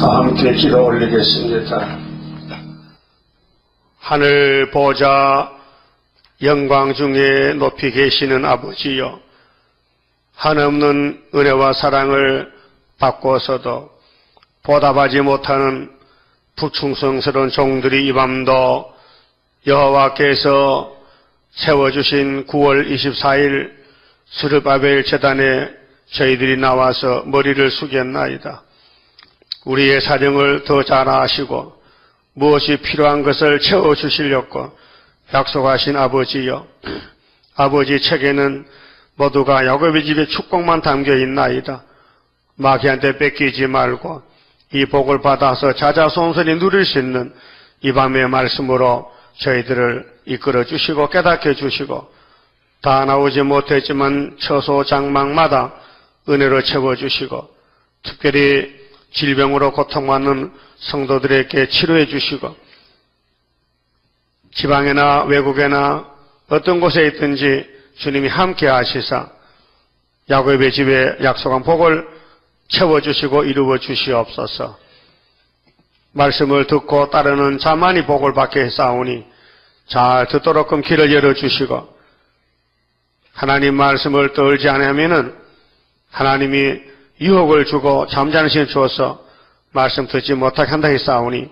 다 함께 기도 올리겠습니다. 하늘 보좌 영광 중에 높이 계시는 아버지여, 한없는 은혜와 사랑을 받고서도 보답하지 못하는 불충성스러운 종들이 이 밤도 여호와께서 세워주신 9월 24일 스룹바벨 제단에 저희들이 나와서 머리를 숙였나이다. 우리의 사정을 더 잘 아시고 무엇이 필요한 것을 채워주시려고 약속하신 아버지여, 아버지 책에는 모두가 야곱의 집에 축복만 담겨 있나이다. 마귀한테 뺏기지 말고 이 복을 받아서 자자손손히 누릴 수 있는 이 밤의 말씀으로 저희들을 이끌어 주시고 깨닫게 주시고, 다 나오지 못했지만 처소 장막마다 은혜로 채워주시고, 특별히 질병으로 고통받는 성도들에게 치료해 주시고, 지방이나 외국이나 어떤 곳에 있든지 주님이 함께 하시사 야곱의 집에 약속한 복을 채워주시고 이루어 주시옵소서. 말씀을 듣고 따르는 자만이 복을 받게 했사오니 잘 듣도록끔 길을 열어주시고, 하나님 말씀을 떨지 않으면은 하나님이 유혹을 주고 잠자는 시간을 주어서 말씀 듣지 못하게 한다 했사오니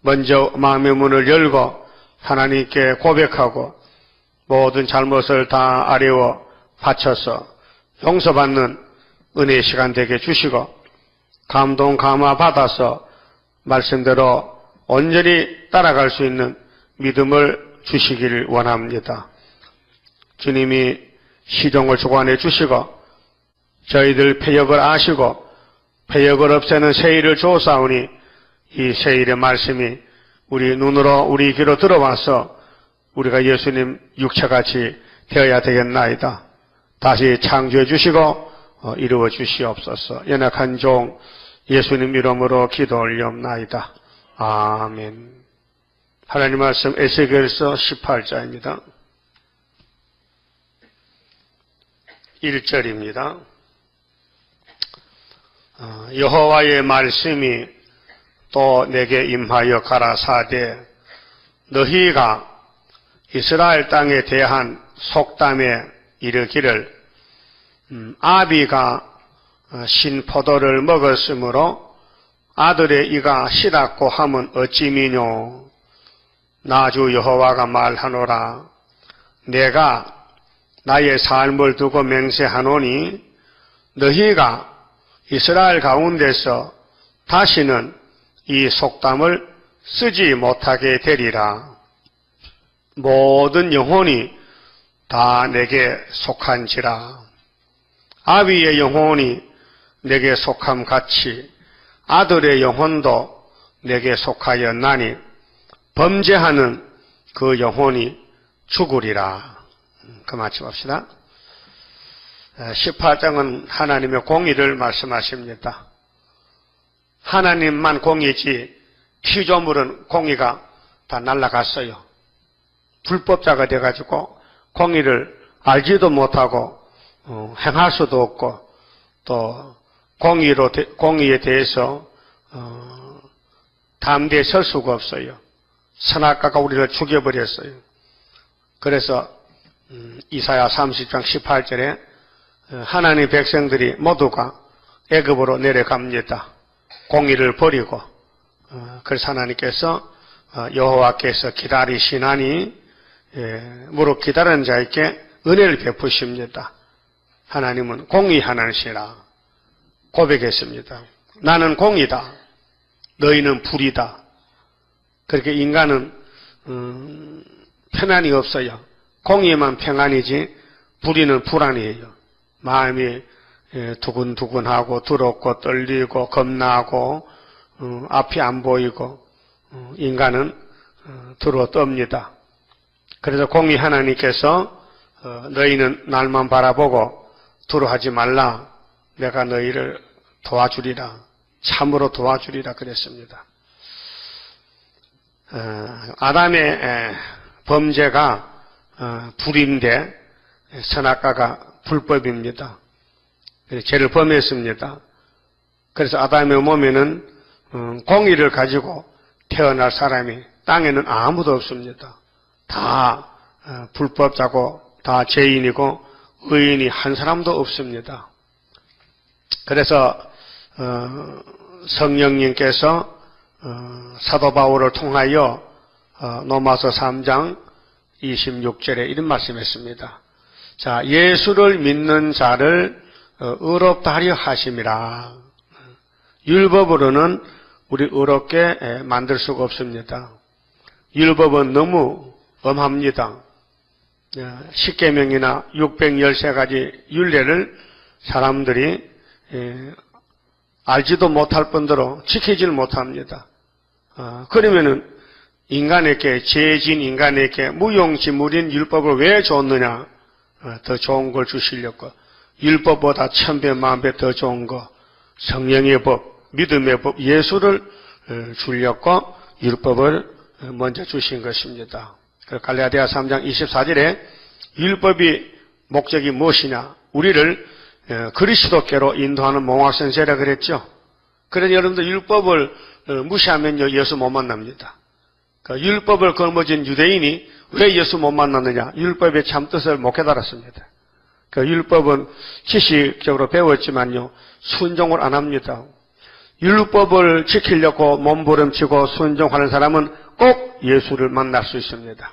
먼저 마음의 문을 열고 하나님께 고백하고 모든 잘못을 다 아뢰어 바쳐서 용서받는 은혜의 시간 되게 주시고, 감동 감화 받아서 말씀대로 온전히 따라갈 수 있는 믿음을 주시기를 원합니다. 주님이 시종을 주관해 주시고 저희들 폐역을 아시고 폐역을 없애는 세일을 주사오니 이 세일의 말씀이 우리 눈으로 우리 귀로 들어와서 우리가 예수님 육체같이 되어야 되겠나이다. 다시 창조해 주시고 이루어 주시옵소서. 연약한 종 예수님 이름으로 기도 올리옵나이다. 아멘. 하나님 말씀 에스겔서 18장입니다. 1절입니다. 여호와의 말씀이 또 내게 임하여 가라사대, 너희가 이스라엘 땅에 대한 속담에 이르기를 아비가 신포도를 먹었으므로 아들의 이가 시답고 함은 어찌미뇨. 나주 여호와가 말하노라. 내가 나의 삶을 두고 맹세하노니 너희가 이스라엘 가운데서 다시는 이 속담을 쓰지 못하게 되리라. 모든 영혼이 다 내게 속한지라. 아비의 영혼이 내게 속함 같이 아들의 영혼도 내게 속하였나니 범죄하는 그 영혼이 죽으리라. 그만치 봅시다. 18장은 하나님의 공의를 말씀하십니다. 하나님만 공의지 피조물은 공의가 다 날아갔어요. 불법자가 돼가지고 공의를 알지도 못하고 행할 수도 없고 또 공의에 대해서 담대에 설 수가 없어요. 선악과가 우리를 죽여버렸어요. 그래서 이사야 30장 18절에 하나님의 백성들이 모두가 애굽으로 내려갑니다. 공의를 버리고. 그래서 하나님께서 여호와께서 기다리시나니 무릇 기다리는 자에게 은혜를 베푸십니다. 하나님은 공의하나시라 고백했습니다. 나는 공의다. 너희는 불이다. 그렇게 인간은 편안이 없어요. 공의만 평안이지 불의는 불안이에요. 마음이 두근두근하고 두렵고 떨리고 겁나고 앞이 안 보이고 인간은 두려워 떱니다. 그래서 공의 하나님께서 너희는 날만 바라보고 두려워하지 말라. 내가 너희를 도와주리라. 참으로 도와주리라 그랬습니다. 아담의 범죄가 불인데 선악과가 불법입니다. 죄를 범했습니다. 그래서 아담의 몸에는 공의를 가지고 태어날 사람이 땅에는 아무도 없습니다. 다 불법자고 다 죄인이고 의인이 한 사람도 없습니다. 그래서 성령님께서 사도 바울을 통하여 로마서 3장 26절에 이런 말씀했습니다. 자, 예수를 믿는 자를 의롭다 하려 하심이라. 율법으로는 우리 의롭게 만들 수가 없습니다. 율법은 너무 엄합니다. 십계명이나 613가지 율례를 사람들이 알지도 못할 뿐더러 지키질 못합니다. 그러면은 인간에게, 죄진 인간에게 무용지물인 율법을 왜 줬느냐? 더 좋은 걸 주시려고. 율법보다 1000배, 10,000배 더 좋은 거, 성령의 법, 믿음의 법, 예수를 주려고 율법을 먼저 주신 것입니다. 갈라디아 3장 24절에 율법이 목적이 무엇이냐? 우리를 그리스도께로 인도하는 몽학선세라 그랬죠. 그러니 여러분들 율법을 무시하면요 예수 못 만납니다. 율법을 걸머진 유대인이 왜 예수 못 만났느냐? 율법의 참 뜻을 못 깨달았습니다. 율법은 지식적으로 배웠지만요 순종을 안 합니다. 율법을 지키려고 몸부림치고 순종하는 사람은 꼭 예수를 만날 수 있습니다.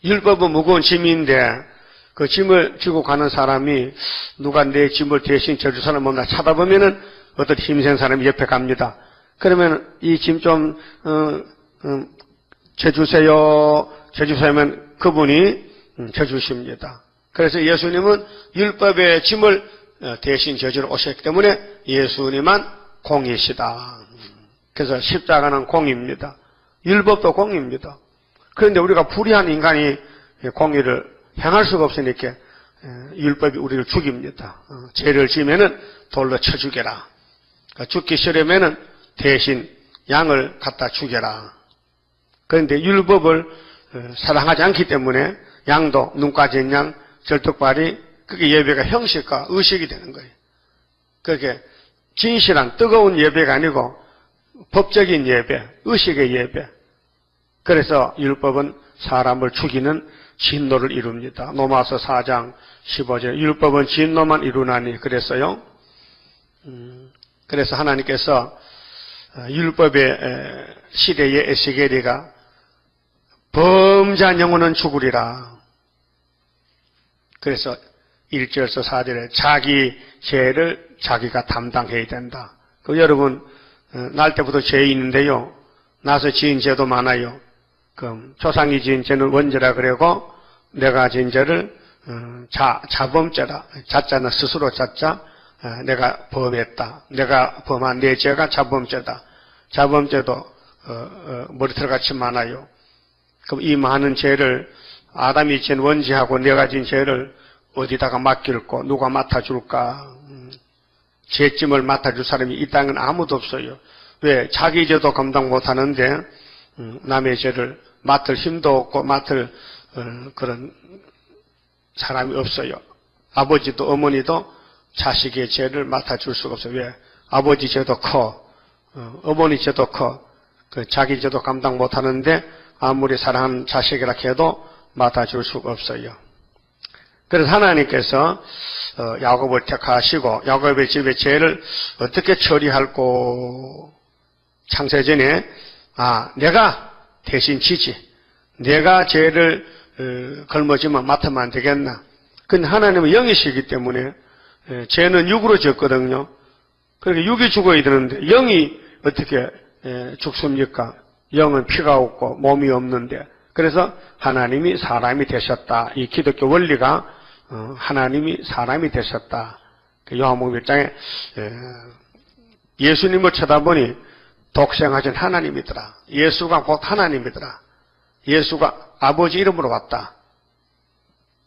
율법은 무거운 짐인데 그 짐을 지고 가는 사람이 누가 내 짐을 대신 져줄 사람 없나 찾아보면은 어떤 힘센 사람이 옆에 갑니다. 그러면 이 짐 좀 져주세요. 져주세요면 그분이 져주십니다. 그래서 예수님은 율법의 짐을 대신 져주러 오셨기 때문에 예수님만 공이시다. 그래서 십자가는 공입니다. 율법도 공입니다. 그런데 우리가 불의한 인간이 공의를 행할 수가 없으니까 율법이 우리를 죽입니다. 죄를 지으면은 돌로 쳐 죽여라. 죽기 싫으면은 대신 양을 갖다 죽여라. 그런데 율법을 사랑하지 않기 때문에 양도 눈까진 양, 절뚝발이 그게 예배가 형식과 의식이 되는 거예요. 그게 진실한 뜨거운 예배가 아니고 법적인 예배, 의식의 예배. 그래서 율법은 사람을 죽이는 진노를 이룹니다. 로마서 4장 15절 율법은 진노만 이루나니 그랬어요. 그래서 하나님께서 율법의 시대의 에스겔이가 범죄한 영혼은 죽으리라. 그래서 1절에서 4절에 자기 죄를 자기가 담당해야 된다. 여러분 날 때부터 죄인인데요. 나서 지은 죄도 많아요. 그럼 조상이 지은 죄는 원죄라 그러고 내가 지은 죄를 자범죄라. 자자는 스스로 자자. 내가 범했다. 내가 범한 내 죄가 자범죄다. 자범죄도 머리털같이 많아요. 그럼 이 많은 죄를 아담이 지은 원죄하고 내가 지은 죄를 어디다가 맡길까? 누가 맡아줄까? 죄짐을 맡아줄 사람이 이 땅은 아무도 없어요. 왜? 자기 죄도 감당 못하는데 남의 죄를 맡을 힘도 없고 맡을 그런 사람이 없어요. 아버지도 어머니도 자식의 죄를 맡아줄 수가 없어요. 왜? 아버지 죄도 커, 어머니 죄도 커, 자기 죄도 감당 못하는데 아무리 사랑하는 자식이라 해도 맡아줄 수가 없어요. 그래서 하나님께서 야곱을 택하시고 야곱의 집의 죄를 어떻게 처리할꼬? 창세전에 내가 대신 지지. 내가 죄를 걸머지면 맡으면 안 되겠나? 근데 하나님은 영이시기 때문에 죄는 육으로 졌거든요. 그러니까 육이 죽어야 되는데 영이 어떻게 죽습니까? 영은 피가 없고 몸이 없는데 그래서 하나님이 사람이 되셨다. 이 기독교 원리가 하나님이 사람이 되셨다. 요한복음 1장에 예수님을 쳐다보니 독생하신 하나님이더라. 예수가 곧 하나님이더라. 예수가 아버지 이름으로 왔다.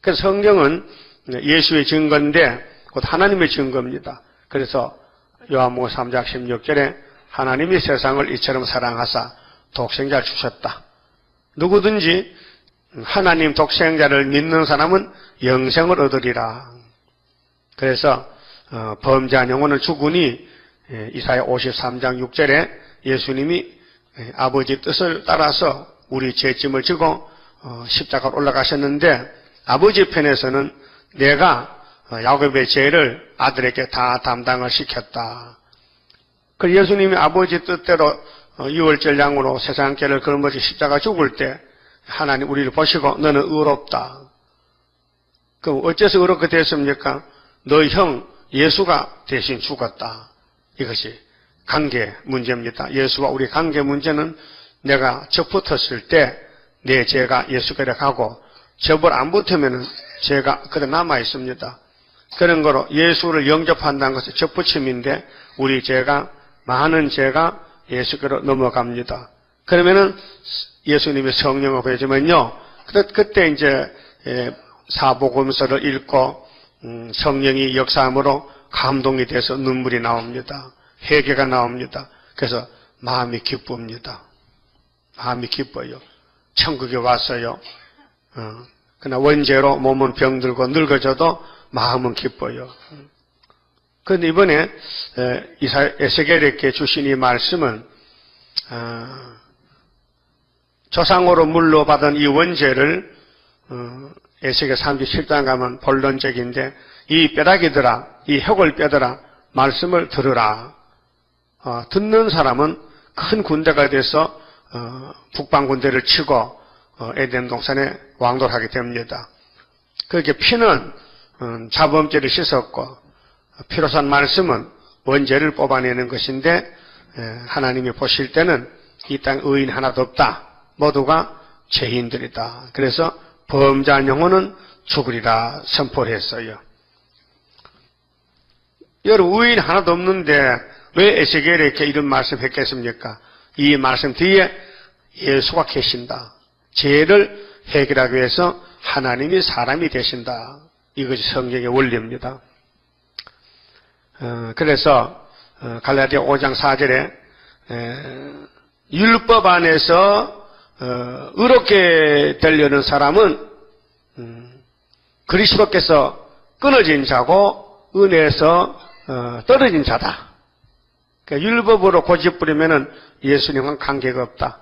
그래서 성경은 예수의 증거인데 곧 하나님의 증거입니다. 그래서 요한복음 3장 16절에 하나님이 세상을 이처럼 사랑하사 독생자를 주셨다. 누구든지 하나님 독생자를 믿는 사람은 영생을 얻으리라. 그래서 범죄한 영혼은 죽으니 이사야 53장 6절에 예수님이 아버지 뜻을 따라서 우리 죄짐을 지고 십자가로 올라가셨는데 아버지 편에서는 내가 야곱의 죄를 아들에게 다 담당을 시켰다. 그 예수님이 아버지 뜻대로 유월절 양으로 세상 죄를 걸머지 십자가 죽을 때 하나님 우리를 보시고 너는 의롭다. 그럼 어째서 의롭게 됐습니까? 너희 형 예수가 대신 죽었다. 이것이 관계 문제입니다. 예수와 우리 관계 문제는 내가 접 붙었을 때 내 죄가 예수께 가고 접을 안 붙으면 죄가 그대로 남아 있습니다. 그런 거로 예수를 영접한다는 것은 접붙임인데 우리 죄가 많은 죄가 예수께로 넘어갑니다. 그러면은 예수님이 성령을 보여주면요. 그때 이제 사복음서를 읽고 성령이 역사함으로 감동이 돼서 눈물이 나옵니다. 회개가 나옵니다. 그래서 마음이 기쁩니다. 마음이 기뻐요. 천국에 왔어요. 그러나 원죄로 몸은 병들고 늙어져도 마음은 기뻐요. 그런데 이번에 에스겔에게 주신 이 말씀은 조상으로 물려받은 이 원죄를 에스겔 37장 가면 본론적인데 이 뼈다귀들아, 이 혁을 빼더라, 말씀을 들으라. 듣는 사람은 큰 군대가 돼서 북방 군대를 치고 에덴 동산에 왕도하게 됩니다. 그렇게 피는 자범죄를 씻었고 피로 산 말씀은 원죄를 뽑아내는 것인데 하나님이 보실 때는 이 땅 의인 하나도 없다. 모두가 죄인들이다. 그래서 범죄한 영혼은 죽으리라 선포를 했어요. 여러분 의인 하나도 없는데 왜 에스겔에 이렇게 이런 말씀했겠습니까? 이 말씀 뒤에 예수가 계신다. 죄를 해결하기 위해서 하나님이 사람이 되신다. 이것이 성경의 원리입니다. 그래서 갈라디아 5장 4절에 율법 안에서 의롭게 되려는 사람은 그리스도께서 끊어진 자고 은혜에서 떨어진 자다. 그러니까 율법으로 고집 부리면은 예수님과 관계가 없다.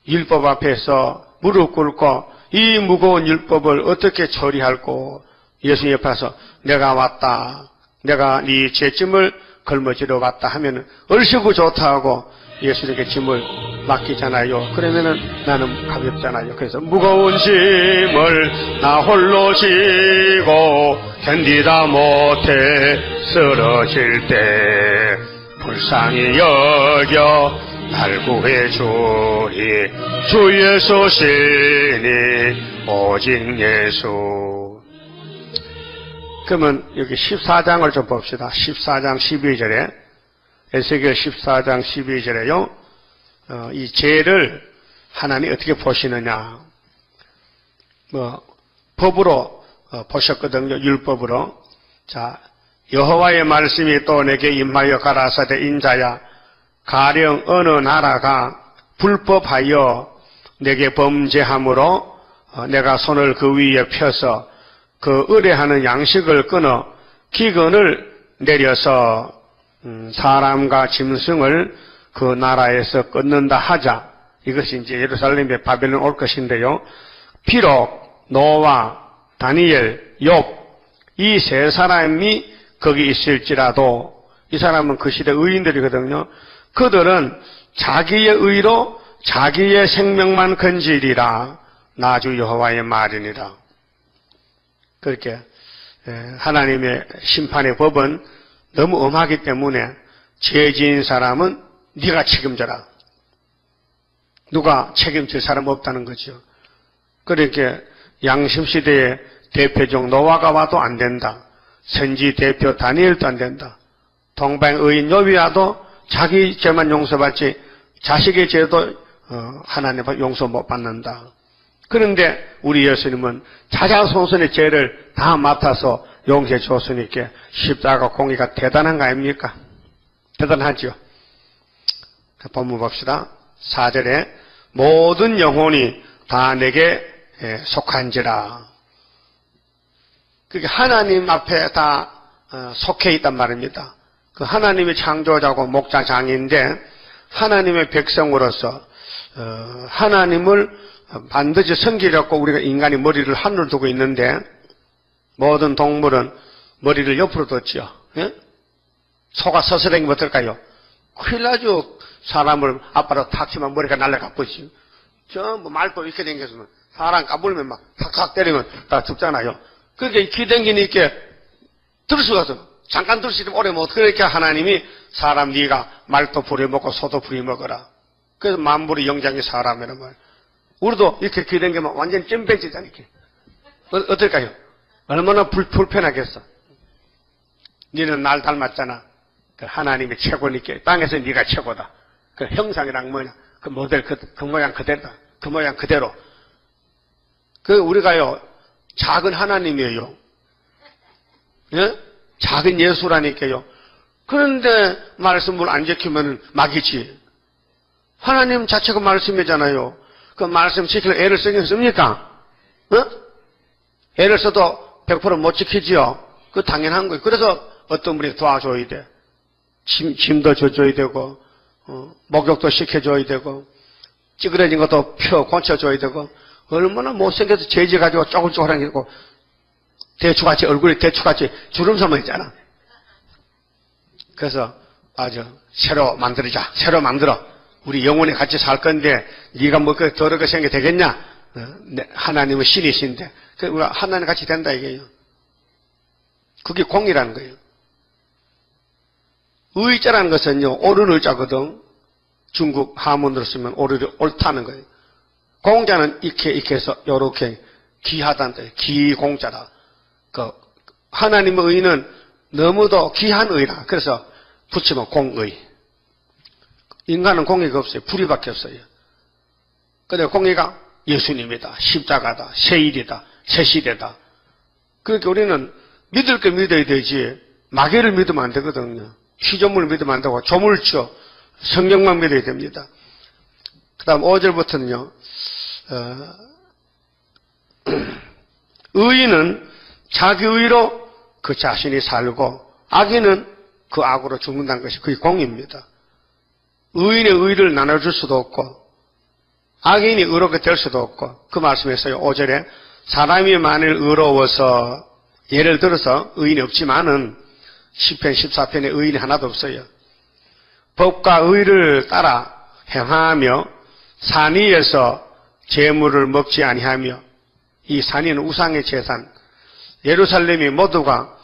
율법 앞에서 무릎 꿇고 이 무거운 율법을 어떻게 처리할꼬? 예수님 옆에 와서 내가 왔다. 내가 네 죄짐을 걸머지러 왔다 하면은 얼씨구 좋다 하고 예수님께 짐을 맡기잖아요. 그러면은 나는 가볍잖아요. 그래서 무거운 짐을 나 홀로 지고 견디다 못해 쓰러질 때 불쌍히 여겨 날 구해주리 주 예수시니 오직 예수. 그러면 여기 14장을 좀 봅시다. 14장 12절에 에스겔 14장 12절에요. 이 죄를 하나님이 어떻게 보시느냐. 법으로 보셨거든요. 율법으로. 자, 여호와의 말씀이 또 내게 임하여 가라사대 인자야 가령 어느 나라가 불법하여 내게 범죄함으로 내가 손을 그 위에 펴서 그 의뢰하는 양식을 끊어 기근을 내려서 사람과 짐승을 그 나라에서 끊는다 하자. 이것이 이제 예루살렘에 바벨론 올 것인데요. 비록 노아, 다니엘, 욥 이 세 사람이 거기 있을지라도 이 사람은 그 시대 의인들이거든요. 그들은 자기의 의로 자기의 생명만 건지리라. 나 주 여호와의 말이니라. 그렇게 하나님의 심판의 법은 너무 엄하기 때문에 죄 지은 사람은 네가 책임져라. 누가 책임질 사람 없다는 거죠. 그렇게 양심시대의 대표적 노아가 와도 안 된다. 선지 대표 다니엘도 안 된다. 동방의인 욥이 와도 자기 죄만 용서받지 자식의 죄도 하나님 용서 못 받는다. 그런데 우리 예수님은 자자손손의 죄를 다 맡아서 용서해 줬으니까 십자가 공의가 대단한 거 아닙니까? 대단하죠. 본문 봅시다. 4절에 모든 영혼이 다 내게 속한지라. 그게 하나님 앞에 다 속해 있단 말입니다. 그 하나님의 창조자고 목자장인데 하나님의 백성으로서 하나님을 반드시 섬기려고 우리가 인간이 머리를 하늘로 두고 있는데 모든 동물은 머리를 옆으로 뒀죠. 예? 소가 서서랭이면 어떨까요? 큰일 나죠. 사람을 앞바로 탁 치면 머리가 날아가 버리지. 전부 말도 이렇게 댕겼으면 사람 까불면 막 탁탁 때리면 다 죽잖아요. 그렇게 기댕기니까 들 수가 없어. 잠깐 들 수 있으면 오래 못. 그렇게 하나님이 사람 네가 말도 부려먹고 소도 부려먹어라. 그래서 만물의 영장이 사람이란 말이에요. 우리도 이렇게 기댕기면 완전 잼배지잖아. 이렇게. 어떨까요? 얼마나 불편하겠어. 너는 날 닮았잖아. 그 하나님이 최고니까 땅에서 네가 최고다. 그 형상이랑 뭐냐? 그 모델 그 모양 그대로다. 그 모양 그대로. 그 우리가요 작은 하나님이에요. 예? 작은 예수라니까요. 그런데 말씀을 안 지키면 막이지. 하나님 자체가 말씀이잖아요. 그 말씀 지키려고 애를 쓰겠습니까? 애를 써도 100% 못 지키지요. 그 당연한 거예요. 그래서 어떤 분이 도와줘야 돼. 짐도 줘줘야 되고, 목욕도 시켜줘야 되고, 찌그러진 것도 고쳐줘야 되고, 얼마나 못생겨서 재지 가지고 쪼글쪼글한 게 있고, 대추같이, 얼굴이 대추같이 주름살만 있잖아. 그래서 아주 새로 만들자. 새로 만들어. 우리 영원히 같이 살 건데, 네가 뭐 그 더럽게 생겨 되겠냐? 하나님은 신이신데, 우리가 하나님 같이 된다 이게요. 그게 공이라는 거예요. 의자라는 것은요, 옳은 의자거든. 중국 하문으로 쓰면 옳다는 거예요. 공자는 이렇게 해서 요렇게 귀하다는 거예요. 기공자다. 그 하나님의 의는 너무도 귀한 의라. 그래서 붙이면 공의. 인간은 공의가 없어요. 불의밖에 없어요. 근데 공의가 예수님이다. 십자가다. 세일이다. 새시대다. 그러니까 우리는 믿을 게 믿어야 되지 마귀를 믿으면 안 되거든요. 피조물을 믿으면 안 되고 조물주 성경만 믿어야 됩니다. 그 다음 5절부터는요. 의인은 자기 의로 그 자신이 살고 악인은 그 악으로 죽는다는 것이 그게 공입니다. 의인의 의를 나눠줄 수도 없고 악인이 의롭게 될 수도 없고 그 말씀에서요. 5절에 사람이 만일 의로워서 예를 들어서 의인이 없지만은 10편 14편에 의인이 하나도 없어요. 법과 의를 따라 행하며 산위에서 재물을 먹지 아니하며 이 산위는 우상의 재산 예루살렘이 모두가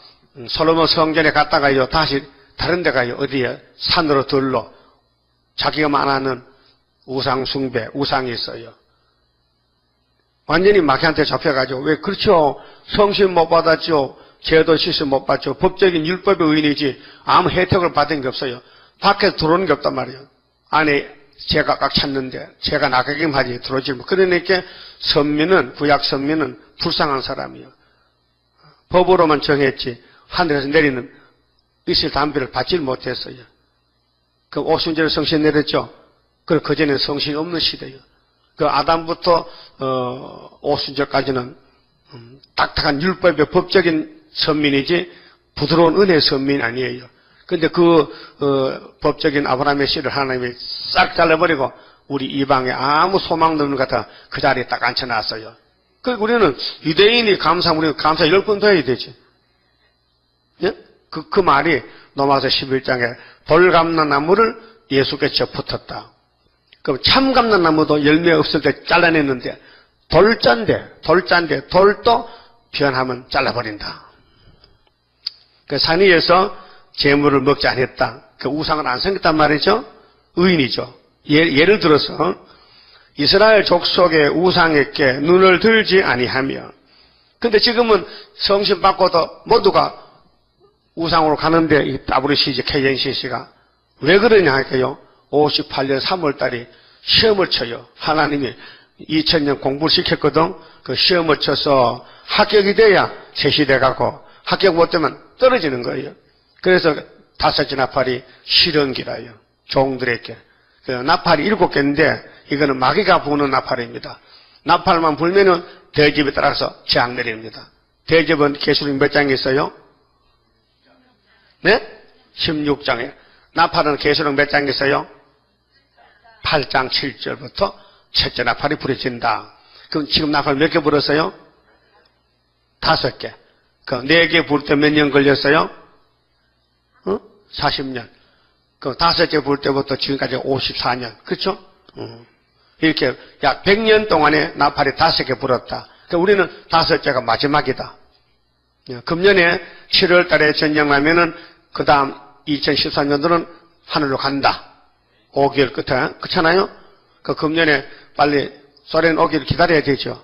솔로몬 성전에 갔다가요 다시 다른 데 가요. 어디에 산으로 들러 자기가 말하는 우상 숭배 우상이 있어요. 완전히 마귀한테 잡혀가지고 왜 그렇죠. 성신 못 받았죠. 제도 시스 못 받죠. 법적인 율법의 의인이지 아무 혜택을 받은 게 없어요. 밖에서 들어오는 게 없단 말이에요. 안에 죄가 꽉 찼는데 죄가 나가긴 하지 들어오지 뭐. 그러니까 선민은 구약 선민은 불쌍한 사람이에요. 법으로만 정했지 하늘에서 내리는 이슬 담비를 받질 못했어요. 그 오순절 성신 내렸죠. 그 전에 성신이 없는 시대예요. 그 아담부터 오순절까지는 딱딱한 율법의 법적인 선민이지 부드러운 은혜의 선민이 아니에요. 그런데 그 법적인 아브라함의 씨를 하나님이 싹 잘라버리고 우리 이방에 아무 소망 없는 것 같아 그 자리에 딱 앉혀놨어요. 그 우리는 유대인이 우리는 감사 10번 더 해야 되지. 예? 그 말이 로마서 11장에 돌 감는 나무를 예수께서 붙었다. 그럼 참 감는 나무도 열매 없을 때 잘라냈는데 돌잔데 돌도 변하면 잘라버린다. 그 산위에서 재물을 먹지 않았다. 그 우상을 안 섬겼단 말이죠. 의인이죠. 예를 들어서 이스라엘 족속의 우상에게 눈을 들지 아니하며 근데 지금은 성신 받고도 모두가 우상으로 가는데 이 WCG KNCC가 왜 그러냐 할까요? 58년 3월달에 시험을 쳐요. 하나님이 2000년 공부를 시켰거든. 그 시험을 쳐서 합격이 돼야 새시대 가고 합격 못되면 떨어지는 거예요. 그래서 5째 나팔이 실현기라요. 종들에게. 그 나팔이 7개인데 이거는 마귀가 부는 나팔입니다. 나팔만 불면은 대접에 따라서 재앙 내립니다. 대접은 계시록 몇 장이 있어요? 네? 16장에. 나팔은 계시록 몇 장 있어요? 8장 7절부터 첫째 나팔이 부러진다. 그럼 지금 나팔 몇 개 불었어요? 5개. 그 4개 불 때 몇 년 걸렸어요? 40년. 그 5개 불 때부터 지금까지 54년. 그렇죠? 이렇게 약 100년 동안에 나팔이 5개 불었다. 그러니까 우리는 5개가 마지막이다. 금년에 7월 달에 전쟁하면은 그 다음 2014년도는 하늘로 간다. 5개월 끝에. 그렇잖아요? 그 금년에 빨리 소련 오기를 기다려야 되죠.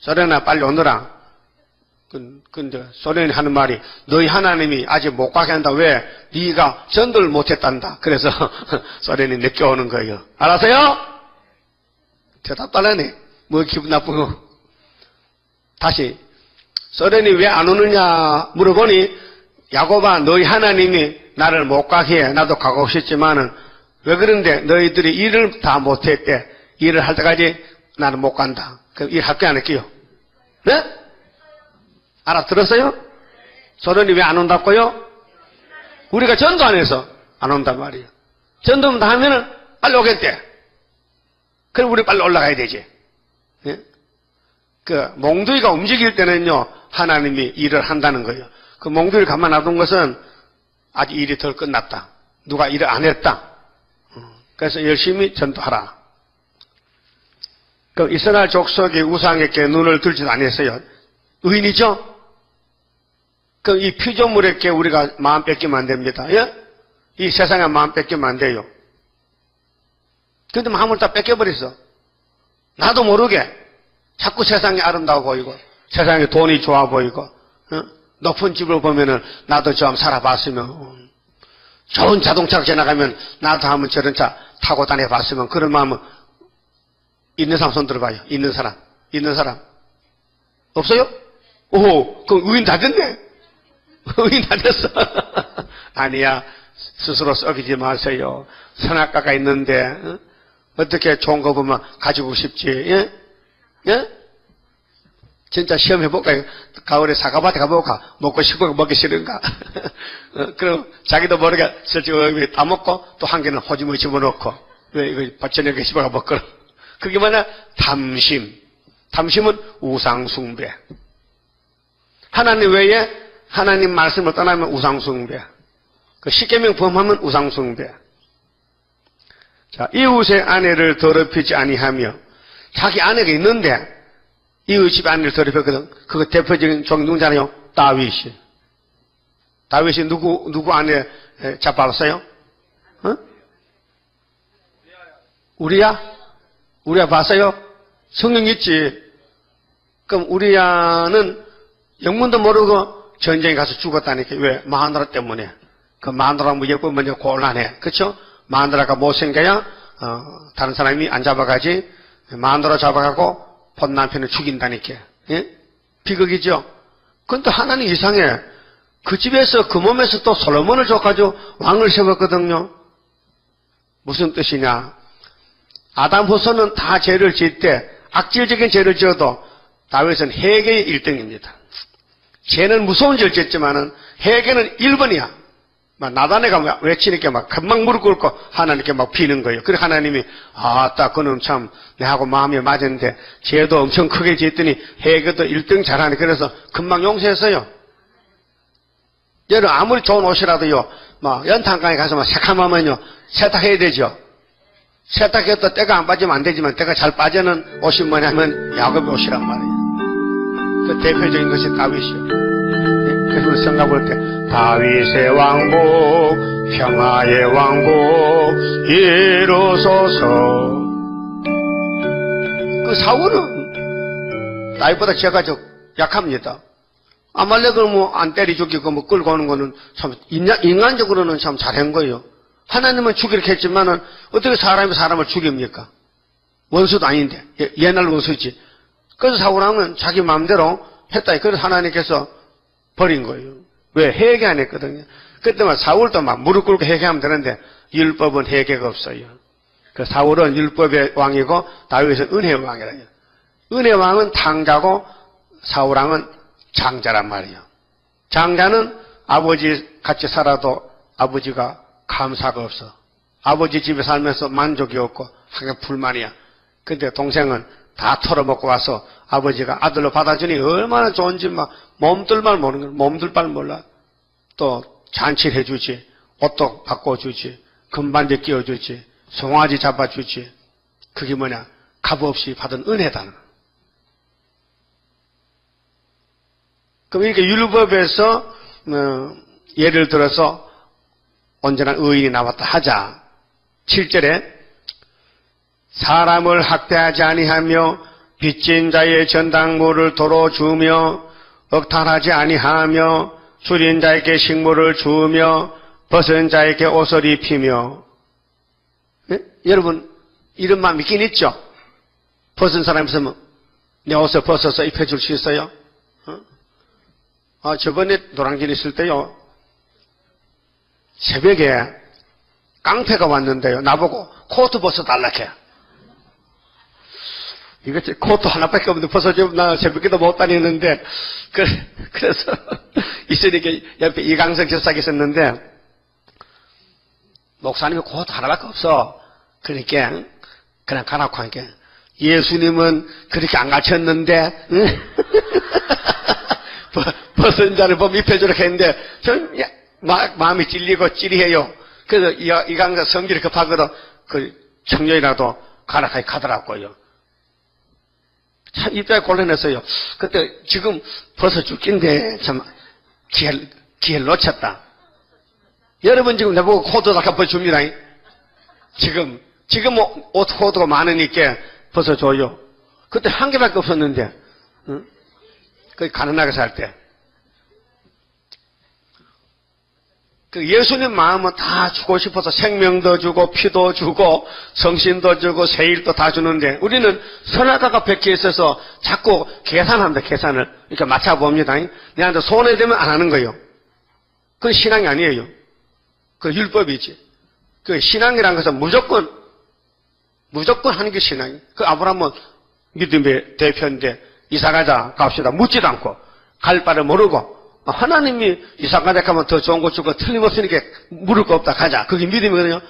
소련아 빨리 오너라. 근데 소련이 하는 말이 너희 하나님이 아직 못 가게 한다. 왜? 네가 전도를 못했단다. 그래서 소련이 늦게 오는 거예요. 알았어요? 대답 달라네. 뭐 기분 나쁘고. 다시 소련이 왜 안 오느냐 물어보니 야곱아 너희 하나님이 나를 못 가게 해. 나도 가고 싶지만은 왜 그런데 너희들이 일을 다 못했대. 일을 할 때까지 나는 못 간다. 그럼 일 할게 안 할게요? 네? 알아들었어요? 소련이 왜 안 온다고요? 우리가 전도 안 해서 안 온단 말이에요. 전도만 다 하면은 빨리 오겠대. 그럼 우리 빨리 올라가야 되지. 예? 그 몽둥이가 움직일 때는요 하나님이 일을 한다는 거예요. 그 몽둥이를 가만 놔둔 것은 아직 일이 덜 끝났다. 누가 일을 안 했다. 그래서 열심히 전도하라. 그 이스라엘 족속이 우상에게 눈을 들지도 않았어요. 의인이죠? 그 이 피조물에게 우리가 마음 뺏기면 안 됩니다. 예? 이 세상에 마음 뺏기면 안 돼요. 근데 마음을 다 뺏겨버렸어. 나도 모르게 자꾸 세상이 아름다워 보이고 세상에 돈이 좋아 보이고 높은 집을 보면은 나도 좀 살아봤으면 좋은 자동차가 지나가면 나도 한번 저런 차 타고 다녀봤으면 그런 마음은 있는 사람 손 들어봐요. 있는 사람 없어요? 오, 그럼 의인 다 됐네. 의인 다 됐어. 아니야. 스스로 썩이지 마세요. 선악과가 있는데 어떻게 좋은 거 보면 가지고 싶지? 예? 예? 진짜 시험해볼까요? 가을에 사과밭에 가볼까? 먹고 싶은가 먹기 싫은가? 그럼 자기도 모르게 슬쩍 다 먹고 또 한 개는 호주머니 집어넣고 왜 이거 저녁에 집어가 먹거라. 그게 뭐냐? 탐심. 탐심은 우상숭배. 하나님 외에 하나님 말씀을 떠나면 우상숭배. 그 십계명 범하면 우상숭배. 자, 이웃의 아내를 더럽히지 아니하며 자기 아내가 있는데 이웃 집 아내를 더럽혔거든. 그거 대표적인 종이 누구잖아요? 다윗이. 다윗이 누구 아내 잡아봤어요? 어? 우리야 봤어요? 성경 있지. 그럼 우리야는 영문도 모르고 전쟁에 가서 죽었다니까. 왜? 마누라 때문에. 그 마누라가 뭐 예쁘면 이제 곤란해. 그쵸? 마누라가 못생겨야 다른 사람이 안 잡아가지. 마누라 잡아가고 본 남편을 죽인다니까. 예? 비극이죠? 근데 하나님 이상해. 그 집에서 그 몸에서 또 솔로몬을 줘가지고 왕을 세웠거든요. 무슨 뜻이냐? 아담 후손은 다 죄를 지을 때 악질적인 죄를 지어도 다윗은 회개의 1등입니다. 죄는 무서운 죄를 지었지만은 회개는 1번이야. 막 나단애가 외치니까 막 금방 무릎 꿇고 하나님께 막 비는 거예요. 그래 하나님이 딱 그는 참 내하고 마음이 맞았는데 죄도 엄청 크게 지었더니 회개도 1등 잘하네. 그래서 금방 용서했어요. 여러분 아무리 좋은 옷이라도요, 막 연탄강에 가서 막 새카마면요 세탁해야 되죠. 세탁해도 때가 안 빠지면 안 되지만 때가 잘 빠지는 옷이 뭐냐면 야곱의 옷이란 말이에요. 그 대표적인 것이 다윗이요. 그래서 성가 볼 때 다윗의 왕복 평화의 왕복 이루소서. 그 사울은 다윗보다 죄가 좀 약합니다. 아말렉을 뭐 안 때리 죽이고 뭐 끌고 오는 거는 참 인간적으로는 참 잘한 거예요. 하나님은 죽이려고 했지만은 어떻게 사람이 사람을 죽입니까? 원수도 아닌데. 옛날 원수지. 그래서 사울왕은 자기 마음대로 했다. 그래서 하나님께서 버린 거예요. 왜? 회개 안 했거든요. 그때만 사울도 막 무릎 꿇고 회개하면 되는데 율법은 회개가 없어요. 그 사울은 율법의 왕이고 다윗은 은혜의 왕이라요. 은혜의 왕은 탕자고 사울왕은 장자란 말이에요. 장자는 아버지 같이 살아도 아버지가 감사가 없어. 아버지 집에 살면서 만족이 없고 하게 불만이야. 근데 동생은 다 털어먹고 와서 아버지가 아들로 받아주니 얼마나 좋은지 막 몸둘 모르는 거야. 몸둘 바를 몰라. 또 잔치를 해주지. 옷도 바꿔주지. 금반지 끼워주지. 송아지 잡아주지. 그게 뭐냐? 값없이 받은 은혜다는 거야. 그럼 이렇게 율법에서 예를 들어서 언제나 의인이 나왔다 하자. 7절에 사람을 학대하지 아니하며 빚진 자의 전당물을 도로 주며 억탈하지 아니하며 줄인 자에게 식물을 주며 벗은 자에게 옷을 입히며. 네? 여러분 이런 마음 있긴 있죠? 벗은 사람 있으면 내 옷을 벗어서 입혀줄 수 있어요? 저번에 노량진 있을 때요, 새벽에 깡패가 왔는데요, 나보고 코트 벗어달라 해. 이거 코트 하나밖에 없는데 벗어주면 나 새벽에도 못 다니는데, 그래서 있으니까 옆에 이강석 저사가 있었는데, 목사님이 코트 하나밖에 없어. 그러니까 그냥 가라고 하니까 예수님은 그렇게 안 가르쳤는데, 응? 벗은 자를 보면 입혀주라 했는데, 전 마음이 찔리고 찌리해요. 그래서 이강사 성질이 급하거든. 그 청년이라도 가더라고요. 참 입장이 곤란했어요. 그때 지금 벗어 죽긴데 참 기회를 놓쳤다. 여러분 지금 내보고 코트 다 벗어줍니다. 지금 옷 코트가 많으니까 벗어줘요. 그때 한 개밖에 없었는데, 응? 그 가난하게 살 때. 그 예수님 마음은 다 주고 싶어서 생명도 주고 피도 주고 성신도 주고 세일도 다 주는데 우리는 선하다가 백해 있어서 자꾸 계산합니다. 계산을 이렇게 맞춰봅니다. 내한테 손해되면 안 하는 거예요. 그건 신앙이 아니에요. 그 율법이지. 그 신앙이라는 것은 무조건 하는 게 신앙이에요. 그 아브라함은 믿음의 대표인데 이사가자 갑시다 묻지도 않고 갈 바를 모르고 하나님이 이사가자 가면 더 좋은 거 주고 틀림없으니까 물을 거 없다 가자. 그게 믿음이거든요.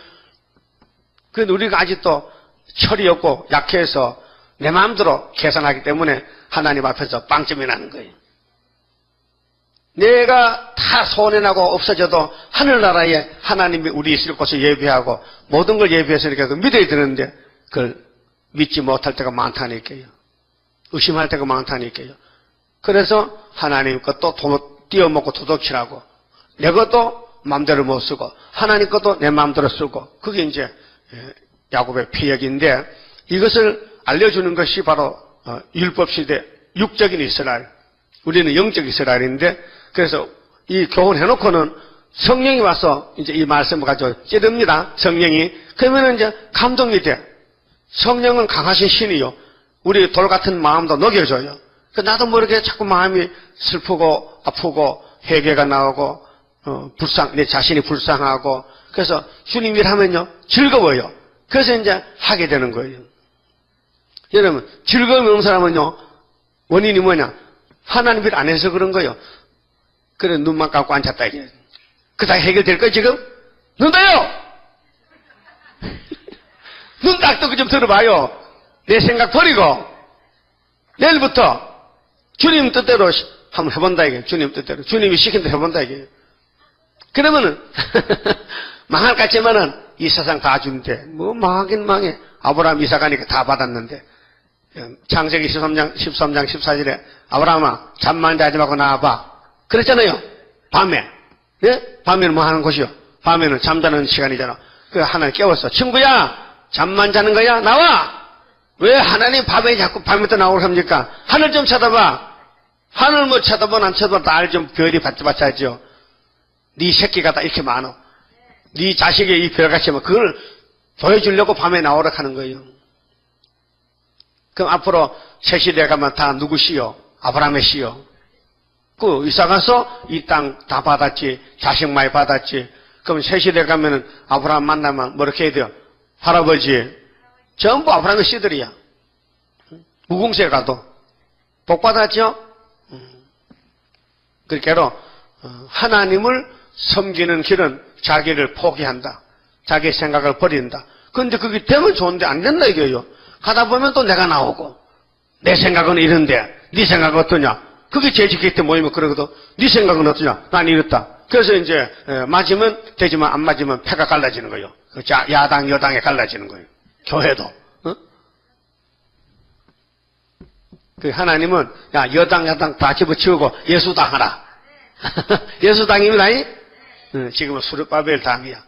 그런데 우리가 아직도 철이 없고 약해서 내 마음대로 계산하기 때문에 하나님 앞에서 빵점이 나는 거예요. 내가 다 손해나고 없어져도 하늘나라에 하나님이 우리 있을 곳을 예비하고 모든 걸 예비했으니까 그 믿어야 되는데 그걸 믿지 못할 때가 많다니까요. 의심할 때가 많다니까요. 그래서 하나님 것도 띄어먹고 도둑질하고 내 것도 마음대로 못 쓰고 하나님 것도 내 마음대로 쓰고 그게 이제 야곱의 피역인데 이것을 알려주는 것이 바로 율법시대 육적인 이스라엘, 우리는 영적 이스라엘인데 그래서 이 교훈해놓고는 성령이 와서 이제 이 말씀을 가지고 찌릅니다. 성령이. 그러면 이제 감동이 돼. 성령은 강하신 신이요. 우리 돌 같은 마음도 녹여줘요. 나도 모르게 자꾸 마음이 슬프고 아프고 회개가 나오고 내 자신이 불쌍하고 그래서 주님 일하면요 즐거워요. 그래서 이제 하게 되는 거예요. 여러분 즐거움이 없는 사람은요 원인이 뭐냐? 하나님 일 안 해서 그런 거예요. 그래 눈만 감고 앉았다 이게. 그다 해결될 거야 지금? 눈 떠요. 눈 딱 뜨고 좀 들어봐요. 내 생각 버리고 내일부터 주님 뜻대로 한번 해본다 이게. 주님 뜻대로 주님이 시킨 대로 해본다 이게. 그러면은 망할 것 같지만은 이 세상 다 준대. 뭐 망하긴 망해. 아브라함 이사 가니까 다 받았는데 창세기 13장 14절에 아브라함아 잠만 자지 말고 나와봐. 그랬잖아요. 밤에. 예? 밤에는 뭐 하는 곳이요? 밤에는 잠자는 시간이잖아. 그 하나님 깨웠어. 친구야 잠만 자는 거야? 나와. 왜 하나님 밤에 자꾸 밤부터 나오고 합니까? 하늘 좀 쳐다봐. 하늘 뭐 쳐다보나 안 쳐다봐. 날 좀 별이 반짝반짝하죠. 네 새끼가 다 이렇게 많아. 네 자식의 이 별같이 뭐 그걸 보여주려고 밤에 나오라 하는 거예요. 그럼 앞으로 새 시대 가면 다 누구 씨요? 아브라함의 씨요. 그 이사 가서 이 땅 다 받았지. 자식 많이 받았지. 그럼 새 시대 가면은 아브라함 만나면 뭐 이렇게 해야 돼요? 할아버지. 전부 아브라함의 씨들이야. 무궁세 가도 복 받았죠? 그렇게로 하나님을 섬기는 길은 자기를 포기한다. 자기 생각을 버린다. 그런데 그게 되면 좋은데 안 된다 이거예요. 하다 보면 또 내가 나오고 내 생각은 이런데 네 생각은 어떠냐. 그게 재직회 때 모이면 그러거든. 네 생각은 어떠냐. 난 이렇다. 그래서 이제 맞으면 되지만 안 맞으면 패가 갈라지는 거예요. 야당 여당에 갈라지는 거예요. 교회도. 어? 그 하나님은 야 여당 야당 다 집어치우고 예수당 하라. 예수당입니다. 지금은 수르바벨 당이야.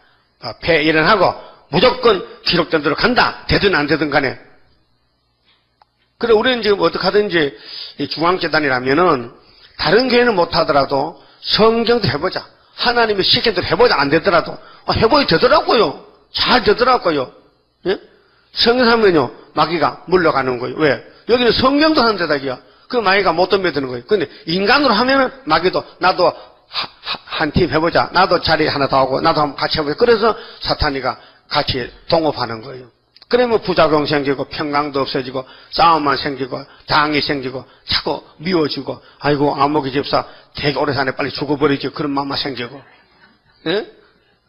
패 일어나고 무조건 기록된 대로 간다. 되든 안 되든 간에. 그래 우리는 지금 어떻게 하든지 중앙재단이라면은 다른 교회는 못하더라도 성경도 해보자. 하나님이 시킨 대로 해보자. 안 되더라도 해보이 되더라고요. 잘 되더라고요. 예? 성경하면요 마귀가 물러가는 거예요. 왜? 여기는 성경도 하는 데다기야. 그 마귀가 못 덤벼드는 거예요. 근데 인간으로 하면은 마귀도 나도 한 팀 해보자. 나도 자리 하나 더 하고 나도 한번 같이 해보자. 그래서 사탄이가 같이 동업하는 거예요. 그러면 부작용 생기고 평강도 없어지고 싸움만 생기고 당이 생기고 자꾸 미워지고 아이고 아무개 집사 되게 오래 사네 빨리 죽어버리지 그런 마음만 생기고 예?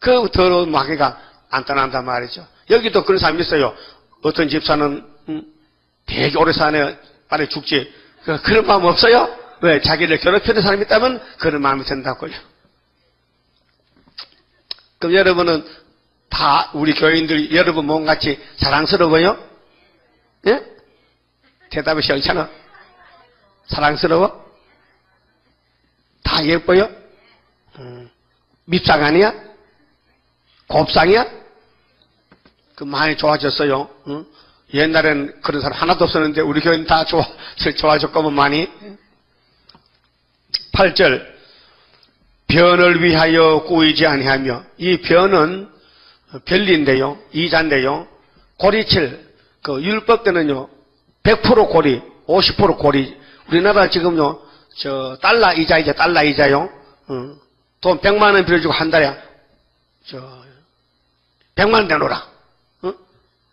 그 더러운 마귀가 안 떠난단 말이죠. 여기도 그런 사람이 있어요. 어떤 집사는 되게 오래 사네 빨리 죽지 그런 마음 없어요? 왜? 자기를 괴롭히는 사람이 있다면 그런 마음이 든다고요. 그럼 여러분은 다 우리 교인들 여러분 몸같이 자랑스러워요? 예? 대답이 싫잖아. 사랑스러워? 다 예뻐요? 밉상 아니야? 곱상이야? 그 많이 좋아졌어요. 응? 옛날엔 그런 사람 하나도 없었는데 우리 교인 다 좋아졌거든 많이. 8절 변을 위하여 꾸이지 아니하며 이 변은 별리인데요. 이자인데요. 고리칠 그 율법 때는요. 100% 고리, 50% 고리. 우리나라 지금요. 달러 이자 달러 이자요. 돈 100만 원 빌려주고 한 달에 100만 원 내놓으라.